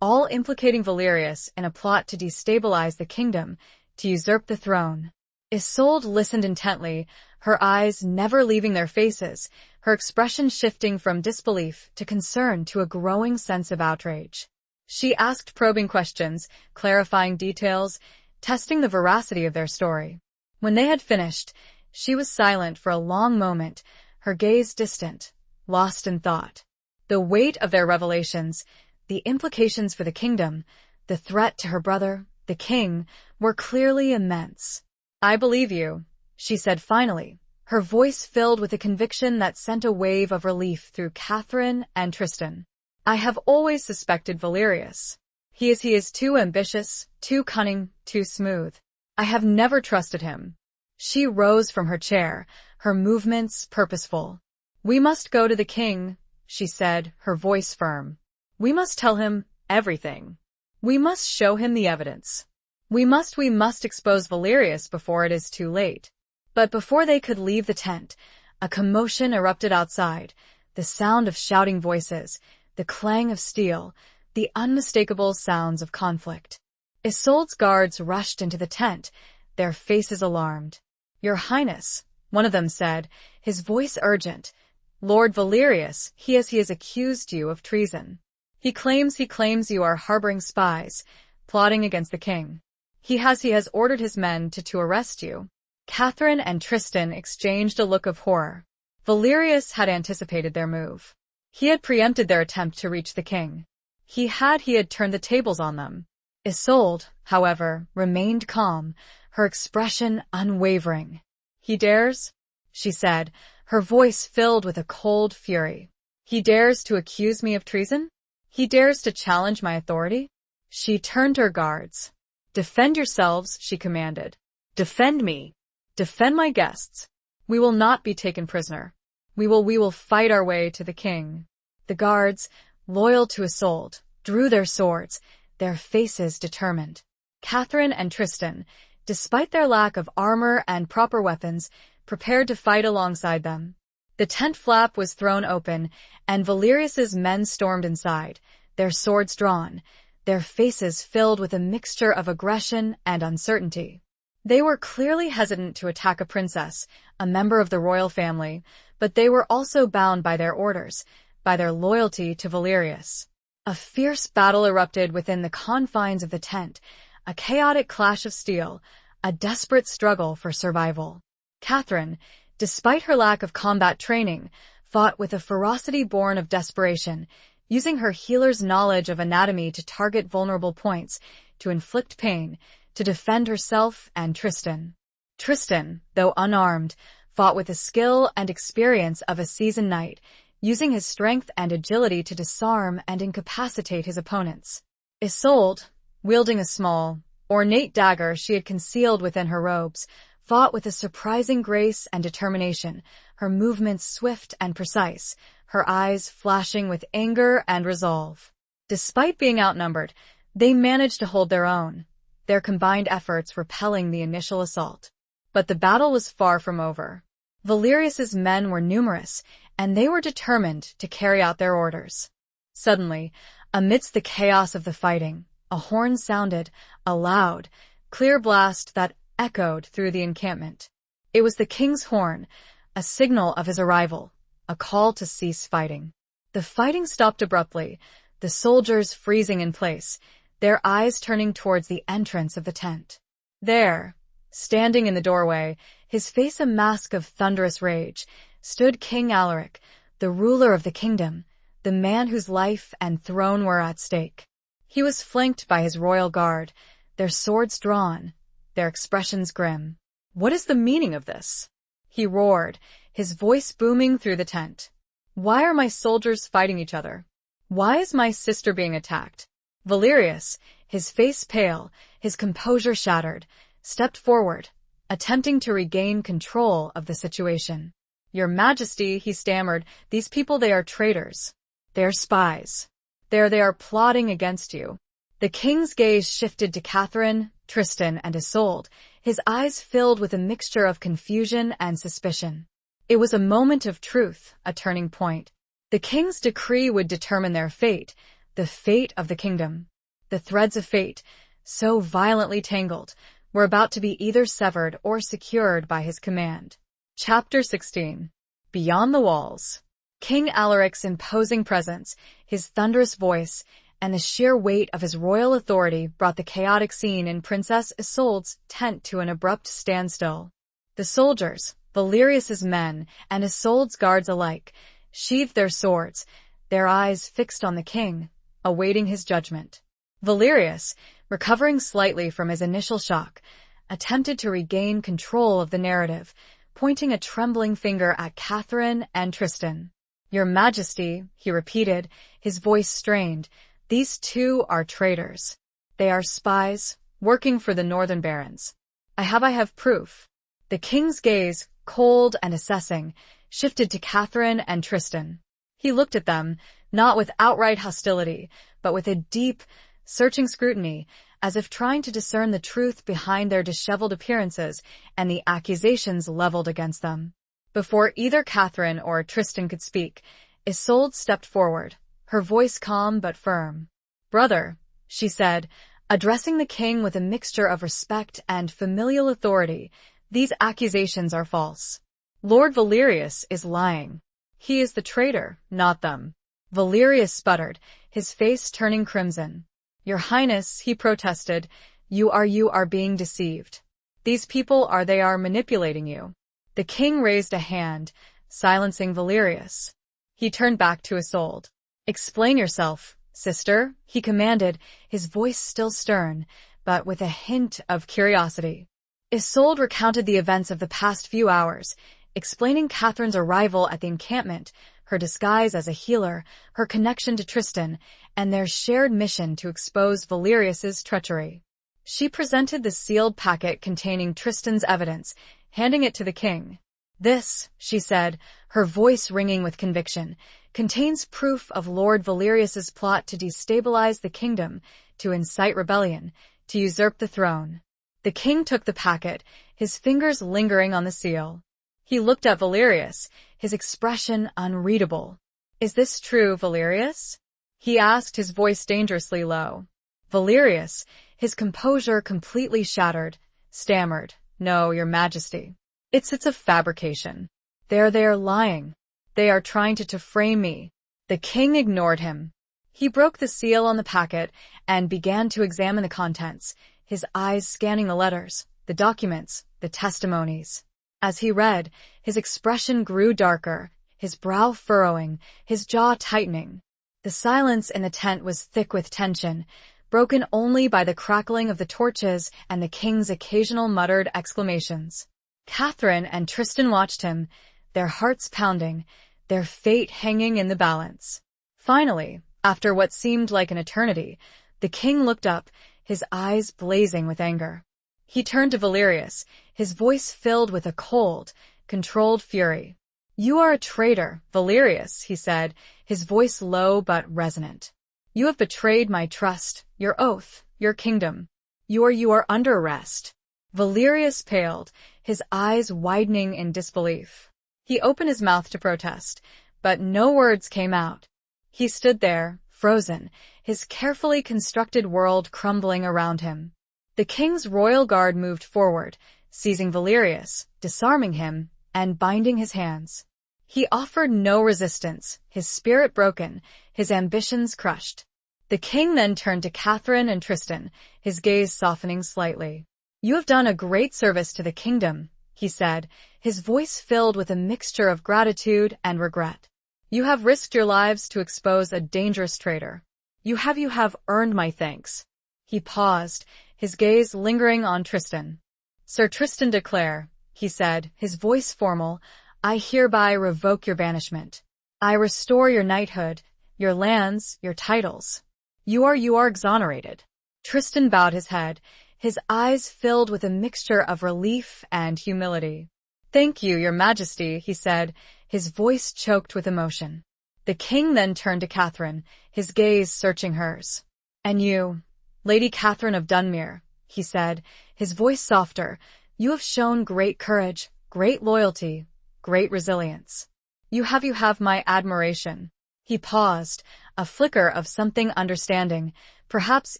Speaker 1: all implicating Valerius in a plot to destabilize the kingdom, to usurp the throne." Isolde listened intently, her eyes never leaving their faces, her expression shifting from disbelief to concern to a growing sense of outrage. She asked probing questions, clarifying details, testing the veracity of their story. When they had finished, she was silent for a long moment, her gaze distant, lost in thought. The weight of their revelations, the implications for the kingdom, the threat to her brother, the king, were clearly immense. "I believe you," she said finally, her voice filled with a conviction that sent a wave of relief through Catherine and Tristan. "I have always suspected Valerius. He is too ambitious, too cunning, too smooth. I have never trusted him." She rose from her chair, her movements purposeful. "We must go to the king," she said, her voice firm. "We must tell him everything. We must show him the evidence. We must expose Valerius before it is too late." But before they could leave the tent, a commotion erupted outside, the sound of shouting voices, the clang of steel, the unmistakable sounds of conflict. Isolde's guards rushed into the tent, their faces alarmed. "Your Highness," one of them said, his voice urgent, "Lord Valerius, he has accused you of treason. He claims you are harboring spies, plotting against the king. He has ordered his men to arrest you." Catherine and Tristan exchanged a look of horror. Valerius had anticipated their move. He had preempted their attempt to reach the king. He had turned the tables on them. Isolde, however, remained calm, her expression unwavering. "He dares?" she said, her voice filled with a cold fury. "He dares to accuse me of treason? He dares to challenge my authority?" She turned to her guards. "Defend yourselves," she commanded.
Speaker 2: Defend me.
Speaker 1: "Defend my guests. We will not be taken prisoner. We will fight our way to the king." The guards, loyal to Isolde, drew their swords, their faces determined. Catherine and Tristan, despite their lack of armor and proper weapons, prepared to fight alongside them. The tent flap was thrown open, and Valerius's men stormed inside, their swords drawn, their faces filled with a mixture of aggression and uncertainty. They were clearly hesitant to attack a princess, a member of the royal family, but they were also bound by their orders, by their loyalty to Valerius. A fierce battle erupted within the confines of the tent, a chaotic clash of steel, a desperate struggle for survival. Catherine, despite her lack of combat training, fought with a ferocity born of desperation, using her healer's knowledge of anatomy to target vulnerable points, to inflict pain, to defend herself and Tristan. Tristan, though unarmed, fought with the skill and experience of a seasoned knight, using his strength and agility to disarm and incapacitate his opponents. Isolde, wielding a small, ornate dagger she had concealed within her robes, fought with a surprising grace and determination, her movements swift and precise, her eyes flashing with anger and resolve. Despite being outnumbered, they managed to hold their own, their combined efforts repelling the initial assault. But the battle was far from over. Valerius's men were numerous, and they were determined to carry out their orders. Suddenly, amidst the chaos of the fighting, a horn sounded, a loud, clear blast that echoed through the encampment. It was the king's horn, a signal of his arrival, a call to cease fighting. The fighting stopped abruptly, the soldiers freezing in place, their eyes turning towards the entrance of the tent. There, standing in the doorway, his face a mask of thunderous rage, stood King Alaric, the ruler of the kingdom, the man whose life and throne were at stake. He was flanked by his royal guard, their swords drawn, their expressions grim. "What is the meaning of this?" he roared, his voice booming through the tent. "Why are my soldiers fighting each other? Why is my sister being attacked?" Valerius, his face pale, his composure shattered, stepped forward, attempting to regain control of the situation. "Your Majesty," he stammered, "these people, they are traitors. They are spies. They are plotting against you." The king's gaze shifted to Catherine, Tristan, and Isolde, his eyes filled with a mixture of confusion and suspicion. It was a moment of truth, a turning point. The king's decree would determine their fate, the fate of the kingdom. The threads of fate, so violently tangled, were about to be either severed or secured by his command. Chapter 16. Beyond the Walls. King Alaric's imposing presence, his thunderous voice, and the sheer weight of his royal authority brought the chaotic scene in Princess Isolde's tent to an abrupt standstill. The soldiers, Valerius's men, and Isolde's guards alike, sheathed their swords, their eyes fixed on the king, awaiting his judgment. Valerius, recovering slightly from his initial shock, attempted to regain control of the narrative, pointing a trembling finger at Catherine and Tristan. "Your Majesty," he repeated, his voice strained, "these two are traitors. They are spies, working for the northern barons. I have proof." The king's gaze, cold and assessing, shifted to Catherine and Tristan. He looked at them, not with outright hostility, but with a deep, searching scrutiny, as if trying to discern the truth behind their disheveled appearances and the accusations leveled against them. Before either Catherine or Tristan could speak, Isolde stepped forward, her voice calm but firm. "Brother," she said, addressing the king with a mixture of respect and familial authority, "these accusations are false. Lord Valerius is lying. He is the traitor, not them." Valerius sputtered, his face turning crimson. "Your Highness," he protested, you are being deceived. These people are manipulating you." The king raised a hand, silencing Valerius. He turned back to Isolde. "Explain yourself, sister," he commanded, his voice still stern, but with a hint of curiosity. Isolde recounted the events of the past few hours, explaining Catherine's arrival at the encampment, her disguise as a healer, her connection to Tristan, and their shared mission to expose Valerius's treachery. She presented the sealed packet containing Tristan's evidence, handing it to the king. "This," she said, her voice ringing with conviction, "contains proof of Lord Valerius's plot to destabilize the kingdom, to incite rebellion, to usurp the throne." The king took the packet, his fingers lingering on the seal. He looked at Valerius, his expression unreadable. "Is this true, Valerius?" he asked, his voice dangerously low. Valerius, his composure completely shattered, stammered, "No, Your Majesty. It's a fabrication. They are lying. They are trying to frame me." The king ignored him. He broke the seal on the packet and began to examine the contents, his eyes scanning the letters, the documents, the testimonies. As he read, his expression grew darker, his brow furrowing, his jaw tightening. The silence in the tent was thick with tension, broken only by the crackling of the torches and the king's occasional muttered exclamations. Catherine and Tristan watched him, their hearts pounding, their fate hanging in the balance. Finally, after what seemed like an eternity, the king looked up, his eyes blazing with anger. He turned to Valerius, his voice filled with a cold, controlled fury. "You are a traitor, Valerius," he said, his voice low but resonant. "You have betrayed my trust, your oath, your kingdom. You are under arrest." Valerius paled, his eyes widening in disbelief. He opened his mouth to protest, but no words came out. He stood there, frozen, his carefully constructed world crumbling around him. The king's royal guard moved forward, seizing Valerius, disarming him, and binding his hands. He offered no resistance, his spirit broken, his ambitions crushed. The king then turned to Catherine and Tristan, his gaze softening slightly. "You have done a great service to the kingdom," he said, his voice filled with a mixture of gratitude and regret. "You have risked your lives to expose a dangerous traitor. You have earned my thanks." He paused, his gaze lingering on Tristan. "Sir Tristan de Clare," he said, his voice formal, "I hereby revoke your banishment. I restore your knighthood, your lands, your titles. You are exonerated." Tristan bowed his head, his eyes filled with a mixture of relief and humility. "Thank you, Your Majesty," he said, his voice choked with emotion. The king then turned to Catherine, his gaze searching hers. "And you, Lady Catherine of Dunmere," he said, his voice softer, "you have shown great courage, great loyalty, great resilience. You have my admiration." He paused, a flicker of something understanding, perhaps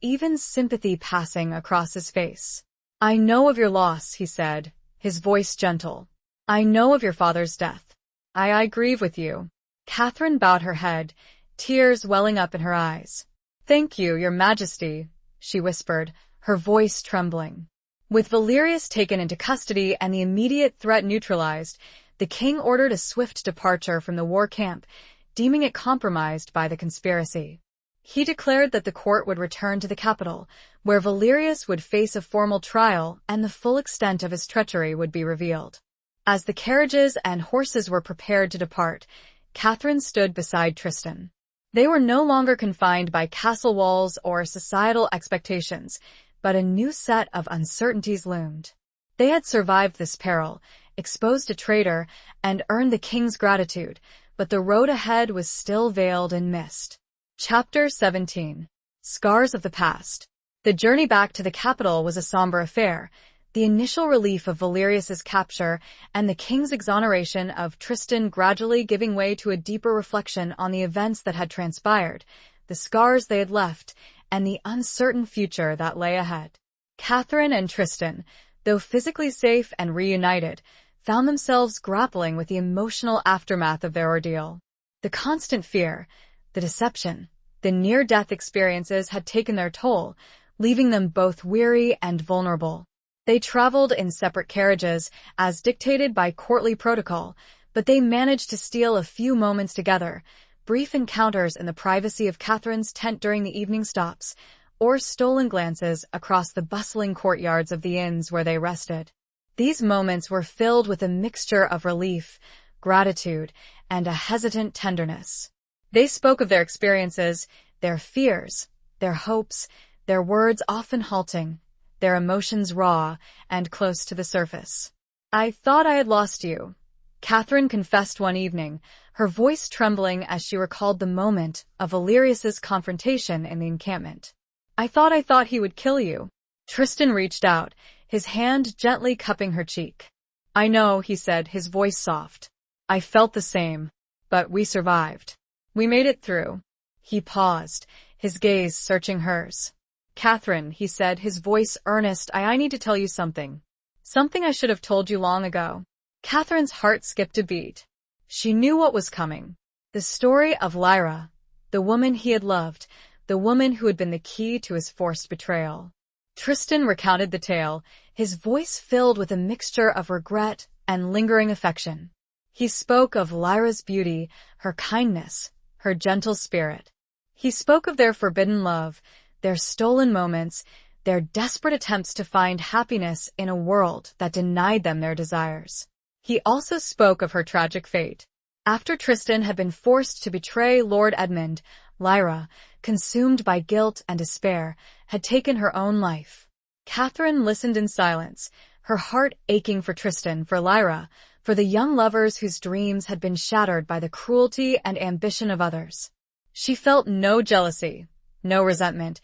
Speaker 1: even sympathy passing across his face. I know of your loss, he said, his voice gentle. I know of your father's death. I grieve with you. Catherine bowed her head, tears welling up in her eyes. Thank you, your majesty, she whispered, her voice trembling. With Valerius taken into custody and the immediate threat neutralized, the king ordered a swift departure from the war camp, deeming it compromised by the conspiracy. He declared that the court would return to the capital, where Valerius would face a formal trial and the full extent of his treachery would be revealed. As the carriages and horses were prepared to depart, Catherine stood beside Tristan. They were no longer confined by castle walls or societal expectations, but a new set of uncertainties loomed. They had survived this peril, exposed a traitor, and earned the king's gratitude, but the road ahead was still veiled in mist. Chapter 17. Scars of the Past. The journey back to the capital was a somber affair. The initial relief of Valerius's capture and the king's exoneration of Tristan gradually giving way to a deeper reflection on the events that had transpired, the scars they had left, and the uncertain future that lay ahead. Catherine and Tristan, though physically safe and reunited, found themselves grappling with the emotional aftermath of their ordeal. The constant fear, the deception, the near-death experiences had taken their toll, leaving them both weary and vulnerable. They traveled in separate carriages, as dictated by courtly protocol, but they managed to steal a few moments together, brief encounters in the privacy of Catherine's tent during the evening stops, or stolen glances across the bustling courtyards of the inns where they rested. These moments were filled with a mixture of relief, gratitude, and a hesitant tenderness. They spoke of their experiences, their fears, their hopes, their words often halting, their emotions raw and close to the surface. I thought I had lost you, Catherine confessed one evening, her voice trembling as she recalled the moment of Valerius's confrontation in the encampment. I thought he would kill you. Tristan reached out, his hand gently cupping her cheek. I know, he said, his voice soft. I felt the same, but we survived. We made it through. He paused, his gaze searching hers. Catherine, he said, his voice earnest, I need to tell you something. Something I should have told you long ago. Catherine's heart skipped a beat. She knew what was coming. The story of Lyra, the woman he had loved, the woman who had been the key to his forced betrayal. Tristan recounted the tale, his voice filled with a mixture of regret and lingering affection. He spoke of Lyra's beauty, her kindness, her gentle spirit. He spoke of their forbidden love, their stolen moments, their desperate attempts to find happiness in a world that denied them their desires. He also spoke of her tragic fate. After Tristan had been forced to betray Lord Edmund, Lyra, consumed by guilt and despair, had taken her own life. Catherine listened in silence, her heart aching for Tristan, for Lyra, for the young lovers whose dreams had been shattered by the cruelty and ambition of others. She felt no jealousy, no resentment,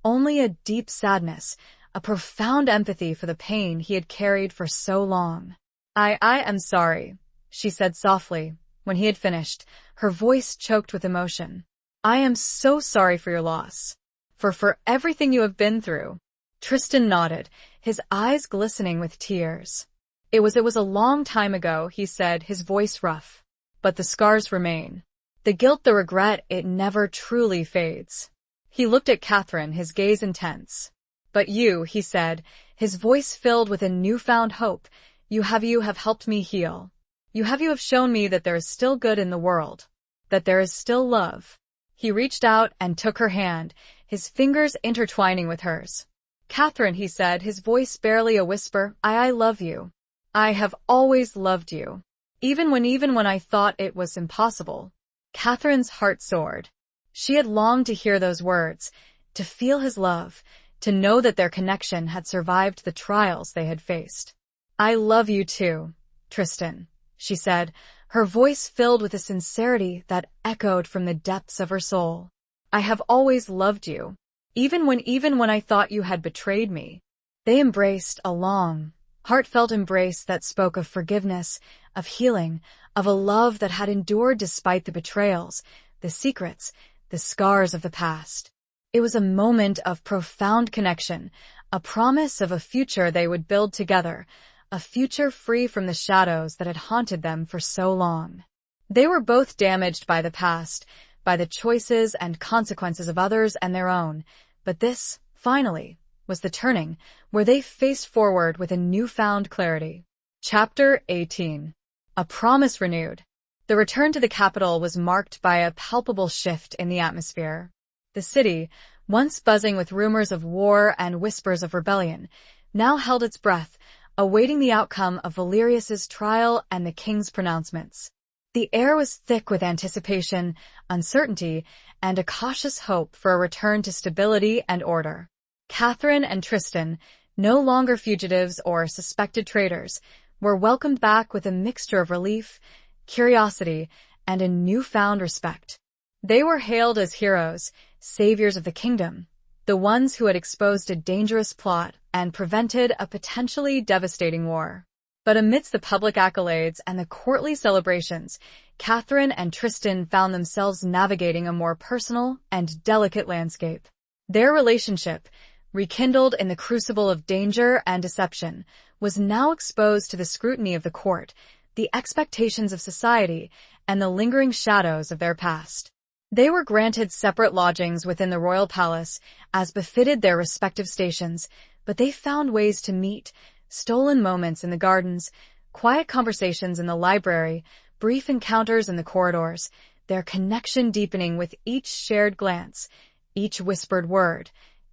Speaker 1: only a deep sadness, a profound empathy for the pain he had carried for so long. I am sorry, she said softly, when he had finished, her voice choked with emotion. I am so sorry for your loss. For everything you have been through. Tristan nodded, his eyes glistening with tears. It was a long time ago, he said, his voice rough. But the scars remain. The guilt, the regret, it never truly fades. He looked at Catherine, his gaze intense. But you, he said, his voice filled with a newfound hope, you have helped me heal. You have shown me that there is still good in the world, that there is still love. He reached out and took her hand, his fingers intertwining with hers. Catherine, he said, his voice barely a whisper, I love you. I have always loved you. Even when I thought it was impossible. Catherine's heart soared. She had longed to hear those words, to feel his love, to know that their connection had survived the trials they had faced. I love you too, Tristan, she said, her voice filled with a sincerity that echoed from the depths of her soul. I have always loved you, even when I thought you had betrayed me. They embraced, a long, heartfelt embrace that spoke of forgiveness, of healing, of a love that had endured despite the betrayals, the secrets, the scars of the past. It was a moment of profound connection, a promise of a future they would build together, a future free from the shadows that had haunted them for so long. They were both damaged by the past, by the choices and consequences of others and their own, but this, finally, was the turning, where they faced forward with a newfound clarity. Chapter 18. A Promise Renewed. The return to the capital was marked by a palpable shift in the atmosphere. The city, once buzzing with rumors of war and whispers of rebellion, now held its breath, awaiting the outcome of Valerius's trial and the king's pronouncements. The air was thick with anticipation, uncertainty, and a cautious hope for a return to stability and order. Catherine and Tristan, no longer fugitives or suspected traitors, were welcomed back with a mixture of relief, curiosity, and a newfound respect. They were hailed as heroes, saviors of the kingdom, the ones who had exposed a dangerous plot and prevented a potentially devastating war. But amidst the public accolades and the courtly celebrations, Catherine and Tristan found themselves navigating a more personal and delicate landscape. Their relationship, rekindled in the crucible of danger and deception, was now exposed to the scrutiny of the court, the expectations of society, and the lingering shadows of their past. They were granted separate lodgings within the royal palace, as befitted their respective stations, but they found ways to meet, stolen moments in the gardens, quiet conversations in the library, brief encounters in the corridors, their connection deepening with each shared glance, each whispered word,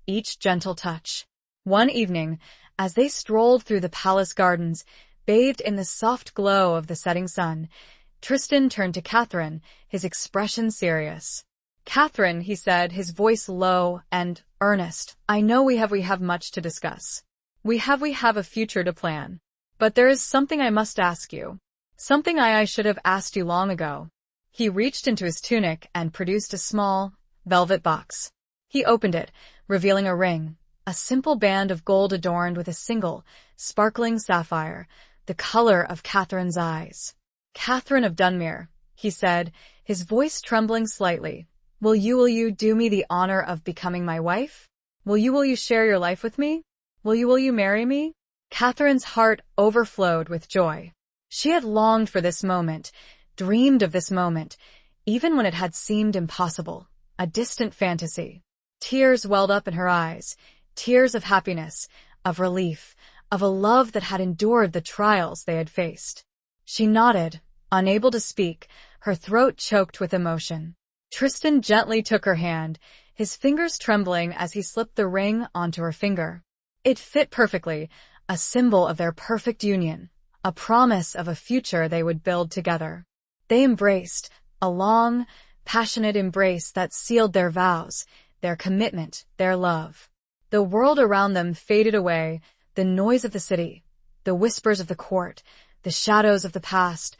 Speaker 1: each gentle touch. One evening, as they strolled through the palace gardens, bathed in the soft glow of the setting sun, Tristan turned to Catherine, his expression serious. "Catherine," he said, his voice low and earnest, "I know we have much to discuss. We have a future to plan. But there is something I must ask you. Something I should have asked you long ago." He reached into his tunic and produced a small, velvet box. He opened it, revealing a ring, a simple band of gold adorned with a single, sparkling sapphire, the color of Catherine's eyes. "Catherine of Dunmere," he said, his voice trembling slightly, Will you do me the honor of becoming my wife? Will you share your life with me? Will you marry me?" Catherine's heart overflowed with joy. She had longed for this moment, dreamed of this moment, even when it had seemed impossible, a distant fantasy. Tears welled up in her eyes, tears of happiness, of relief, of a love that had endured the trials they had faced. She nodded, unable to speak, her throat choked with emotion. Tristan gently took her hand, his fingers trembling as he slipped the ring onto her finger. It fit perfectly, a symbol of their perfect union, a promise of a future they would build together. They embraced, a long, passionate embrace that sealed their vows, their commitment, their love. The world around them faded away, the noise of the city, the whispers of the court, the shadows of the past,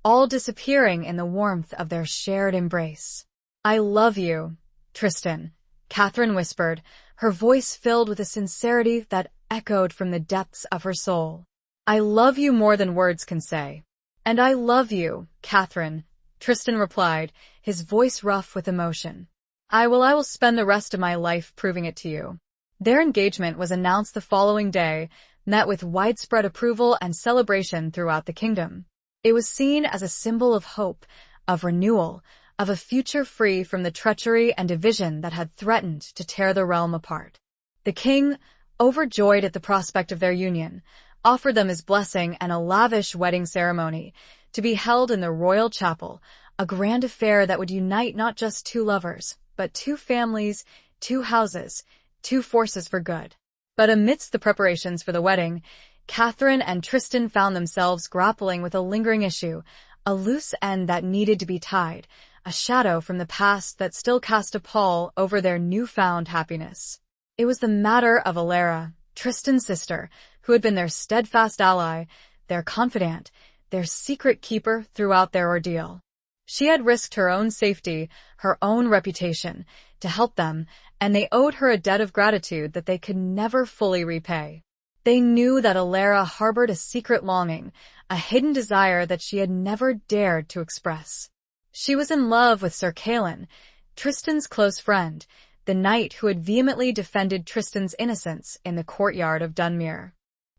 Speaker 1: all disappearing in the warmth of their shared embrace. "I love you, Tristan," Catherine whispered, her voice filled with a sincerity that echoed from the depths of her soul. "I love you more than words can say." "And I love you, Catherine," Tristan replied, his voice rough with emotion. I will spend the rest of my life proving it to you." Their engagement was announced the following day, met with widespread approval and celebration throughout the kingdom. It was seen as a symbol of hope, of renewal, of a future free from the treachery and division that had threatened to tear the realm apart. The king, overjoyed at the prospect of their union, offered them his blessing and a lavish wedding ceremony, to be held in the royal chapel, a grand affair that would unite not just two lovers, but two families, two houses, two forces for good. But amidst the preparations for the wedding, Catherine and Tristan found themselves grappling with a lingering issue, a loose end that needed to be tied, a shadow from the past that still cast a pall over their newfound happiness. It was the matter of Alara, Tristan's sister, who had been their steadfast ally, their confidant, their secret keeper throughout their ordeal. She had risked her own safety, her own reputation, to help them, and they owed her a debt of gratitude that they could never fully repay. They knew that Alara harbored a secret longing, a hidden desire that she had never dared to express. She was in love with Sir Callan, Tristan's close friend, the knight who had vehemently defended Tristan's innocence in the courtyard of Dunmere.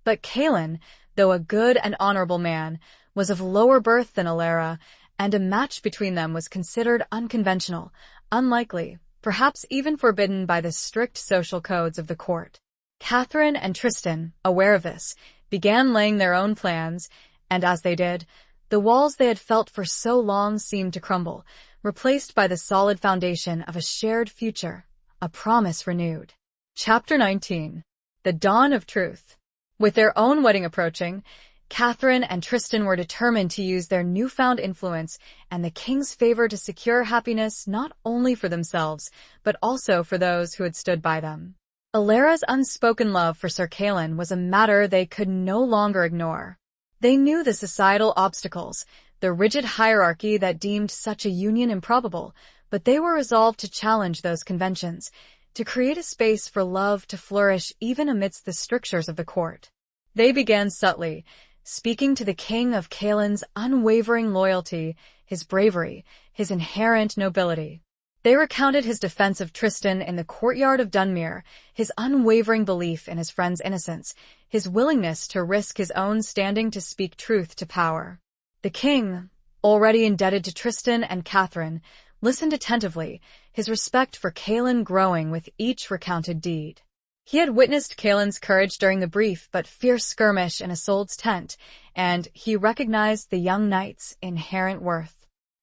Speaker 1: But Callan, though a good and honorable man, was of lower birth than Alara, and a match between them was considered unconventional, unlikely, perhaps even forbidden by the strict social codes of the court. Catherine and Tristan, aware of this, began laying their own plans, and as they did, the walls they had felt for so long seemed to crumble, replaced by the solid foundation of a shared future, a promise renewed. Chapter 19. The Dawn of Truth. With their own wedding approaching, Catherine and Tristan were determined to use their newfound influence and the king's favor to secure happiness not only for themselves, but also for those who had stood by them. Alara's unspoken love for Sir Callan was a matter they could no longer ignore. They knew the societal obstacles, the rigid hierarchy that deemed such a union improbable, but they were resolved to challenge those conventions, to create a space for love to flourish even amidst the strictures of the court. They began subtly, speaking to the king of Callan's unwavering loyalty, his bravery, his inherent nobility. They recounted his defense of Tristan in the courtyard of Dunmere, his unwavering belief in his friend's innocence, his willingness to risk his own standing to speak truth to power. The king, already indebted to Tristan and Catherine, listened attentively, his respect for Callan growing with each recounted deed. He had witnessed Callan's courage during the brief but fierce skirmish in Isolde's tent, and he recognized the young knight's inherent worth.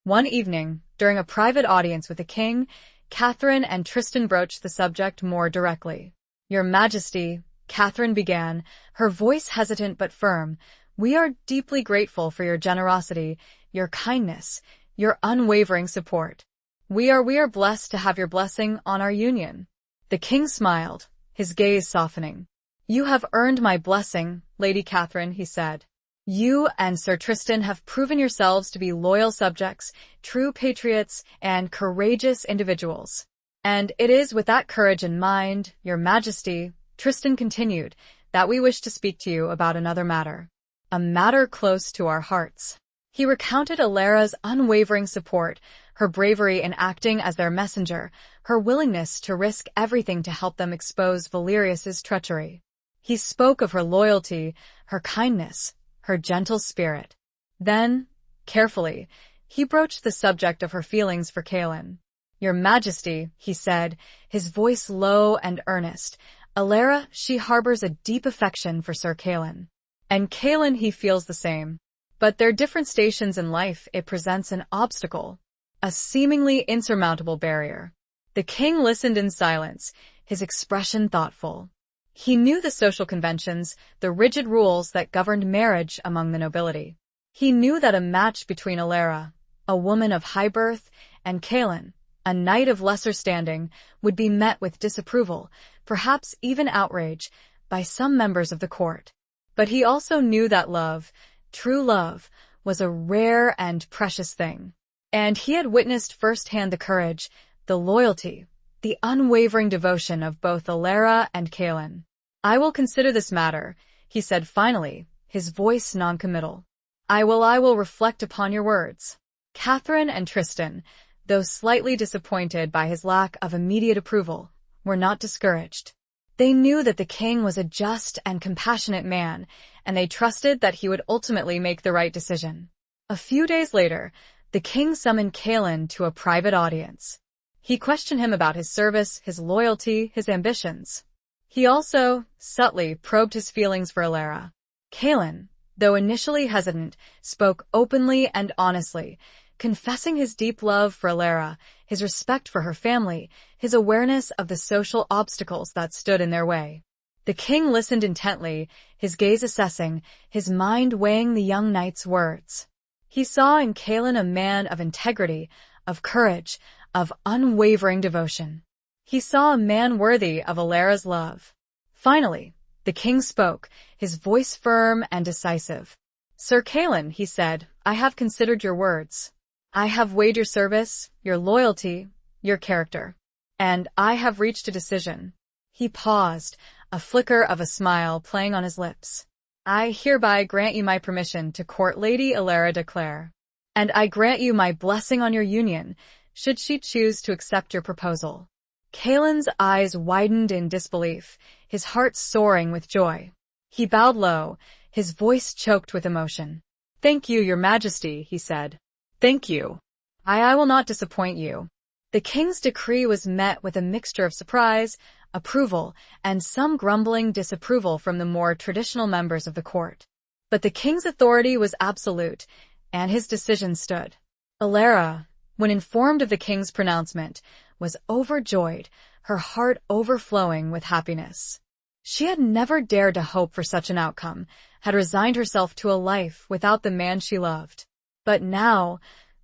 Speaker 1: One evening, during a private audience with the king, Catherine and Tristan broached the subject more directly. "Your Majesty," Catherine began, her voice hesitant but firm, "we are deeply grateful for your generosity, your kindness, your unwavering support. We are blessed to have your blessing on our union." The king smiled, his gaze softening. "You have earned my blessing, Lady Catherine," he said. "You and Sir Tristan have proven yourselves to be loyal subjects, true patriots, and courageous individuals. And it is with that courage in mind, Your Majesty," Tristan continued, "that we wish to speak to you about another matter. A matter close to our hearts." He recounted Alara's unwavering support, her bravery in acting as their messenger, her willingness to risk everything to help them expose Valerius's treachery. He spoke of her loyalty, her kindness, her gentle spirit. Then, carefully, he broached the subject of her feelings for Callan. "Your Majesty," he said, his voice low and earnest, "Alara, she harbors a deep affection for Sir Callan. And Callan, he feels the same. But their different stations in life, it presents an obstacle, a seemingly insurmountable barrier." The king listened in silence, his expression thoughtful. He knew the social conventions, the rigid rules that governed marriage among the nobility. He knew that a match between Alara, a woman of high birth, and Callan, a knight of lesser standing, would be met with disapproval, perhaps even outrage, by some members of the court. But he also knew that love, true love, was a rare and precious thing. And he had witnessed firsthand the courage, the loyalty, the unwavering devotion of both Alara and Callan. "I will consider this matter," he said finally, his voice noncommittal. I will reflect upon your words." Catherine and Tristan, though slightly disappointed by his lack of immediate approval, were not discouraged. They knew that the king was a just and compassionate man, and they trusted that he would ultimately make the right decision. A few days later, the king summoned Callan to a private audience. He questioned him about his service, his loyalty, his ambitions. He also, subtly, probed his feelings for Alara. Callan, though initially hesitant, spoke openly and honestly, confessing his deep love for Alara, his respect for her family, his awareness of the social obstacles that stood in their way. The king listened intently, his gaze assessing, his mind weighing the young knight's words. He saw in Callan a man of integrity, of courage, of unwavering devotion. He saw a man worthy of Alara's love. Finally, the king spoke, his voice firm and decisive. "Sir Callan," he said, "I have considered your words. I have weighed your service, your loyalty, your character. And I have reached a decision." He paused, a flicker of a smile playing on his lips. "I hereby grant you my permission to court Lady Alara de Clare. And I grant you my blessing on your union, should she choose to accept your proposal." Kaelin's eyes widened in disbelief, his heart soaring with joy. He bowed low, his voice choked with emotion.
Speaker 2: "Thank you, Your Majesty," he said. "Thank you."
Speaker 1: I will not disappoint you." The king's decree was met with a mixture of surprise, approval, and some grumbling disapproval from the more traditional members of the court. But the king's authority was absolute, and his decision stood. Alara, when informed of the king's pronouncement, was overjoyed, her heart overflowing with happiness. She had never dared to hope for such an outcome, had resigned herself to a life without the man she loved. But now,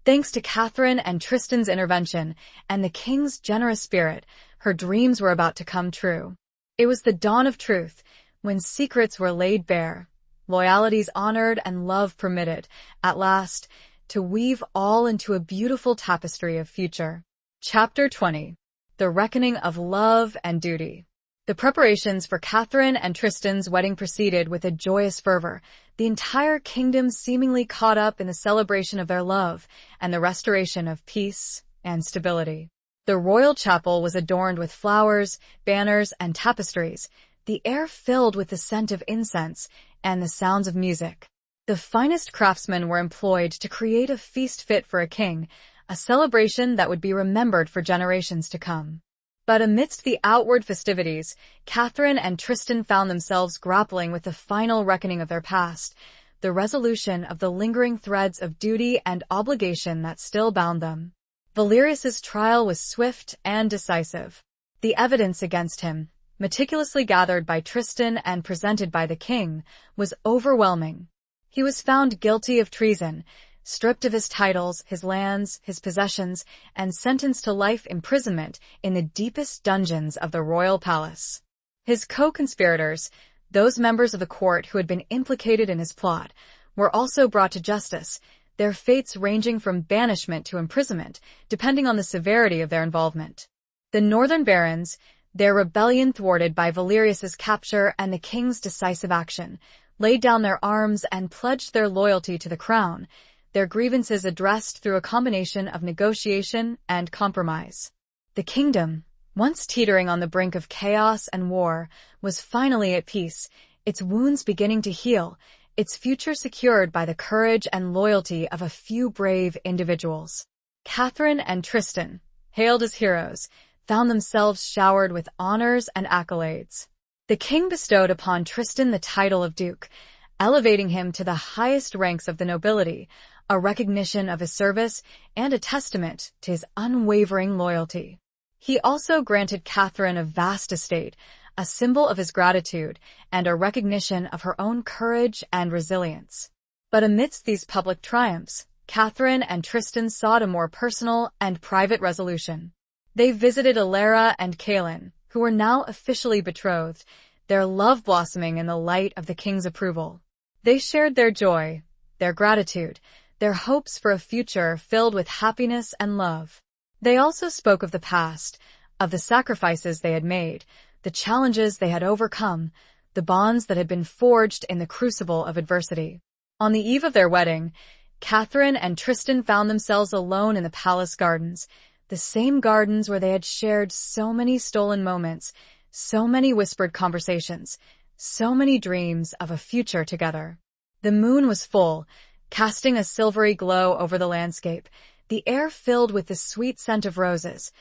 Speaker 1: thanks to Catherine and Tristan's intervention and the king's generous spirit, her dreams were about to come true. It was the dawn of truth, when secrets were laid bare, loyalties honored and love permitted, at last, to weave all into a beautiful tapestry of future. Chapter 20. The Reckoning of Love and Duty. The preparations for Catherine and Tristan's wedding proceeded with a joyous fervor, the entire kingdom seemingly caught up in the celebration of their love and the restoration of peace and stability. The royal chapel was adorned with flowers, banners, and tapestries, the air filled with the scent of incense and the sounds of music. The finest craftsmen were employed to create a feast fit for a king, a celebration that would be remembered for generations to come. But amidst the outward festivities, Catherine and Tristan found themselves grappling with the final reckoning of their past, the resolution of the lingering threads of duty and obligation that still bound them. Valerius's trial was swift and decisive. The evidence against him, meticulously gathered by Tristan and presented by the king, was overwhelming. He was found guilty of treason, stripped of his titles, his lands, his possessions, and sentenced to life imprisonment in the deepest dungeons of the royal palace. His co-conspirators, those members of the court who had been implicated in his plot, were also brought to justice, their fates ranging from banishment to imprisonment, depending on the severity of their involvement. The northern barons, their rebellion thwarted by Valerius's capture and the king's decisive action, laid down their arms and pledged their loyalty to the crown, their grievances addressed through a combination of negotiation and compromise. The kingdom, once teetering on the brink of chaos and war, was finally at peace, its wounds beginning to heal, its future secured by the courage and loyalty of a few brave individuals. Catherine and Tristan, hailed as heroes, found themselves showered with honors and accolades. The king bestowed upon Tristan the title of Duke, elevating him to the highest ranks of the nobility, a recognition of his service and a testament to his unwavering loyalty. He also granted Catherine a vast estate, a symbol of his gratitude and a recognition of her own courage and resilience. But amidst these public triumphs, Catherine and Tristan sought a more personal and private resolution. They visited Alara and Kaelin, who were now officially betrothed, their love blossoming in the light of the king's approval. They shared their joy, their gratitude, their hopes for a future filled with happiness and love. They also spoke of the past, of the sacrifices they had made, the challenges they had overcome, the bonds that had been forged in the crucible of adversity. On the eve of their wedding, Catherine and Tristan found themselves alone in the palace gardens, the same gardens where they had shared so many stolen moments, so many whispered conversations, so many dreams of a future together. The moon was full, casting a silvery glow over the landscape, the air filled with the sweet scent of roses,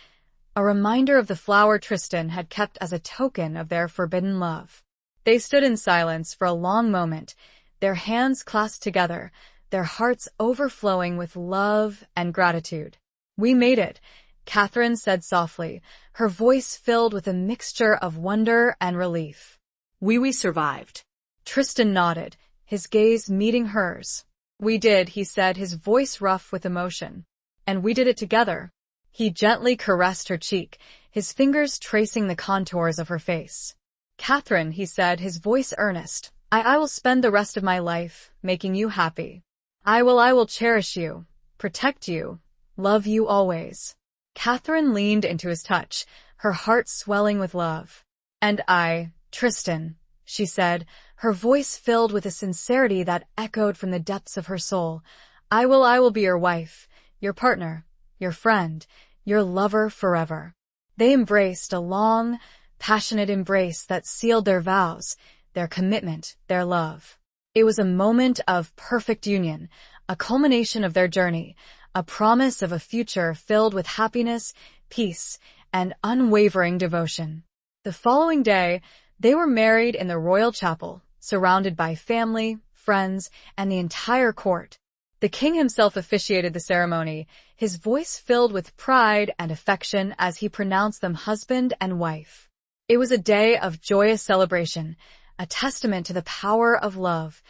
Speaker 1: a reminder of the flower Tristan had kept as a token of their forbidden love. They stood in silence for a long moment, their hands clasped together, their hearts overflowing with love and gratitude. "We made it," Catherine said softly, her voice filled with a mixture of wonder and relief.
Speaker 2: We survived."
Speaker 1: Tristan nodded, his gaze meeting hers. "We did," he said, his voice rough with emotion. "And we did it together." He gently caressed her cheek, his fingers tracing the contours of her face. "Catherine," he said, his voice earnest, I will spend the rest of my life making you happy. I will cherish you, protect you, love you always." Catherine leaned into his touch, her heart swelling with love. "And I, Tristan," she said, her voice filled with a sincerity that echoed from the depths of her soul, I will be your wife, your partner, your friend, your lover forever." They embraced a long, passionate embrace that sealed their vows, their commitment, their love. It was a moment of perfect union, a culmination of their journey, a promise of a future filled with happiness, peace, and unwavering devotion. The following day, they were married in the royal chapel, surrounded by family, friends, and the entire court. The king himself officiated the ceremony, his voice filled with pride and affection as he pronounced them husband and wife. It was a day of joyous celebration, a testament to the power of love,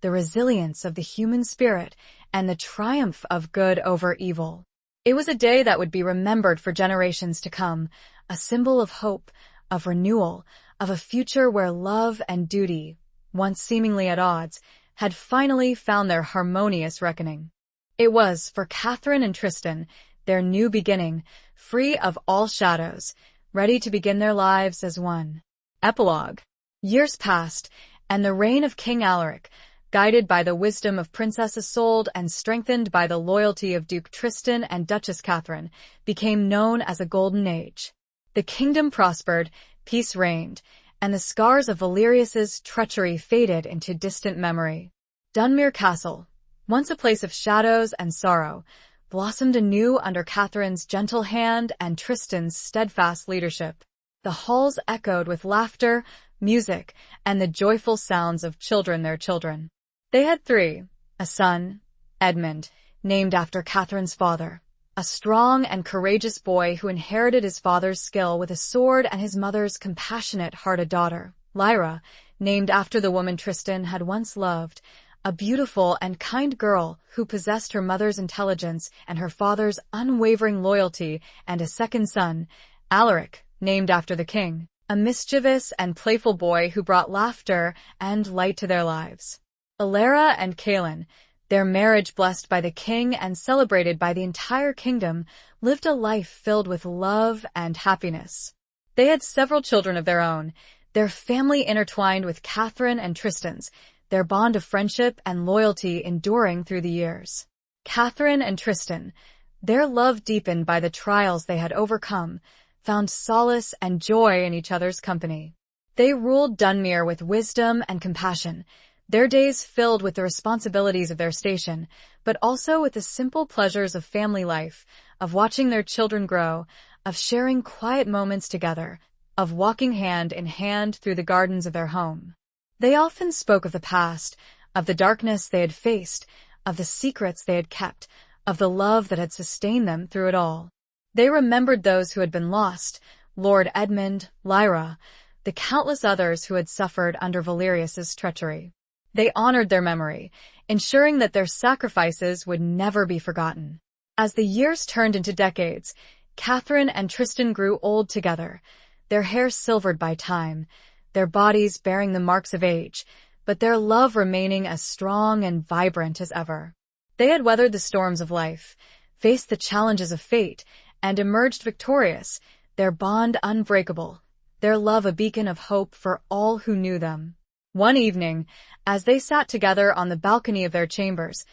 Speaker 1: the resilience of the human spirit, and the triumph of good over evil. It was a day that would be remembered for generations to come, a symbol of hope, of renewal, of a future where love and duty, once seemingly at odds, had finally found their harmonious reckoning. It was, for Catherine and Tristan, their new beginning, free of all shadows, ready to begin their lives as one. Epilogue. Years passed, and the reign of King Alaric, guided by the wisdom of Princess Isolde and strengthened by the loyalty of Duke Tristan and Duchess Catherine, became known as a golden age. The kingdom prospered, peace reigned, and the scars of Valerius's treachery faded into distant memory. Dunmere Castle, once a place of shadows and sorrow, blossomed anew under Catherine's gentle hand and Tristan's steadfast leadership. The halls echoed with laughter, music, and the joyful sounds of their children. They had three: a son, Edmund, named after Catherine's father, a strong and courageous boy who inherited his father's skill with a sword and his mother's compassionate-hearted daughter, Lyra, named after the woman Tristan had once loved, a beautiful and kind girl who possessed her mother's intelligence and her father's unwavering loyalty, and a second son, Alaric, named after the king, a mischievous and playful boy who brought laughter and light to their lives. Alara and Caelan, their marriage blessed by the king and celebrated by the entire kingdom, lived a life filled with love and happiness. They had several children of their own, their family intertwined with Catherine and Tristan's, their bond of friendship and loyalty enduring through the years. Catherine and Tristan, their love deepened by the trials they had overcome, found solace and joy in each other's company. They ruled Dunmere with wisdom and compassion, their days filled with the responsibilities of their station, but also with the simple pleasures of family life, of watching their children grow, of sharing quiet moments together, of walking hand in hand through the gardens of their home. They often spoke of the past, of the darkness they had faced, of the secrets they had kept, of the love that had sustained them through it all. They remembered those who had been lost, Lord Edmund, Lyra, the countless others who had suffered under Valerius's treachery. They honored their memory, ensuring that their sacrifices would never be forgotten. As the years turned into decades, Catherine and Tristan grew old together, their hair silvered by time, their bodies bearing the marks of age, but their love remaining as strong and vibrant as ever. They had weathered the storms of life, faced the challenges of fate, and emerged victorious, their bond unbreakable, their love a beacon of hope for all who knew them. One evening, as they sat together on the balcony of their chambers,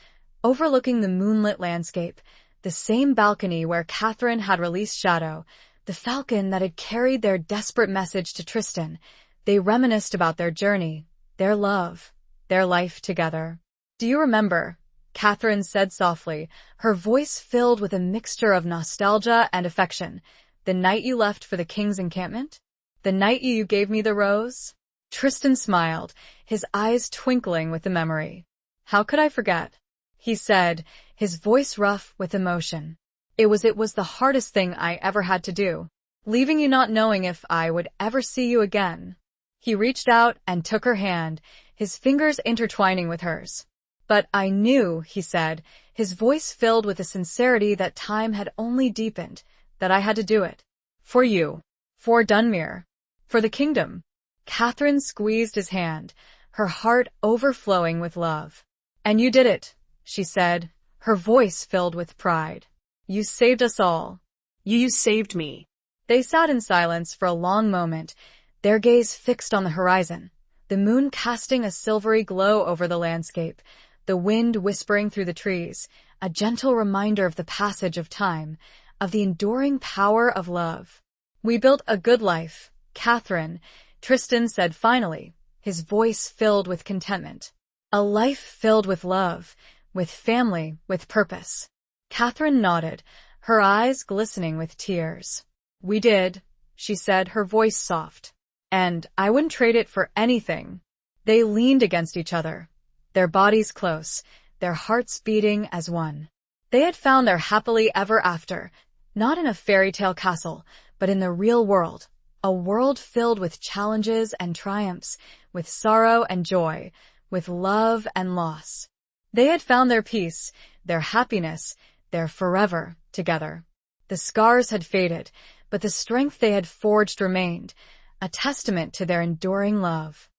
Speaker 1: overlooking the moonlit landscape, the same balcony where Catherine had released Shadow, the falcon that had carried their desperate message to Tristan, they reminisced about their journey, their love, their life together. "Do you remember?" Catherine said softly, her voice filled with a mixture of nostalgia and affection. "The night you left for the king's encampment? The night you gave me the rose?" Tristan smiled, his eyes twinkling with the memory. "How could I forget?" he said, his voice rough with emotion. It was the hardest thing I ever had to do, leaving you not knowing if I would ever see you again." He reached out and took her hand, his fingers intertwining with hers. "But I knew," he said, his voice filled with a sincerity that time had only deepened, "that I had to do it. For you. For Dunmere. For the kingdom." Catherine squeezed his hand, her heart overflowing with love. "And you did it," she said, her voice filled with pride. "You saved us all.
Speaker 2: You saved me."
Speaker 1: They sat in silence for a long moment, their gaze fixed on the horizon, the moon casting a silvery glow over the landscape, the wind whispering through the trees, a gentle reminder of the passage of time, of the enduring power of love. We built a good life, Catherine, Tristan said finally, his voice filled with contentment. A life filled with love, with family, with purpose. Catherine nodded, her eyes glistening with tears. We did, she said, her voice soft. And I wouldn't trade it for anything. They leaned against each other, their bodies close, their hearts beating as one. They had found their happily ever after, not in a fairy tale castle, but in the real world, a world filled with challenges and triumphs, with sorrow and joy, with love and loss. They had found their peace, their happiness, their forever together. The scars had faded, but the strength they had forged remained, a testament to their enduring love.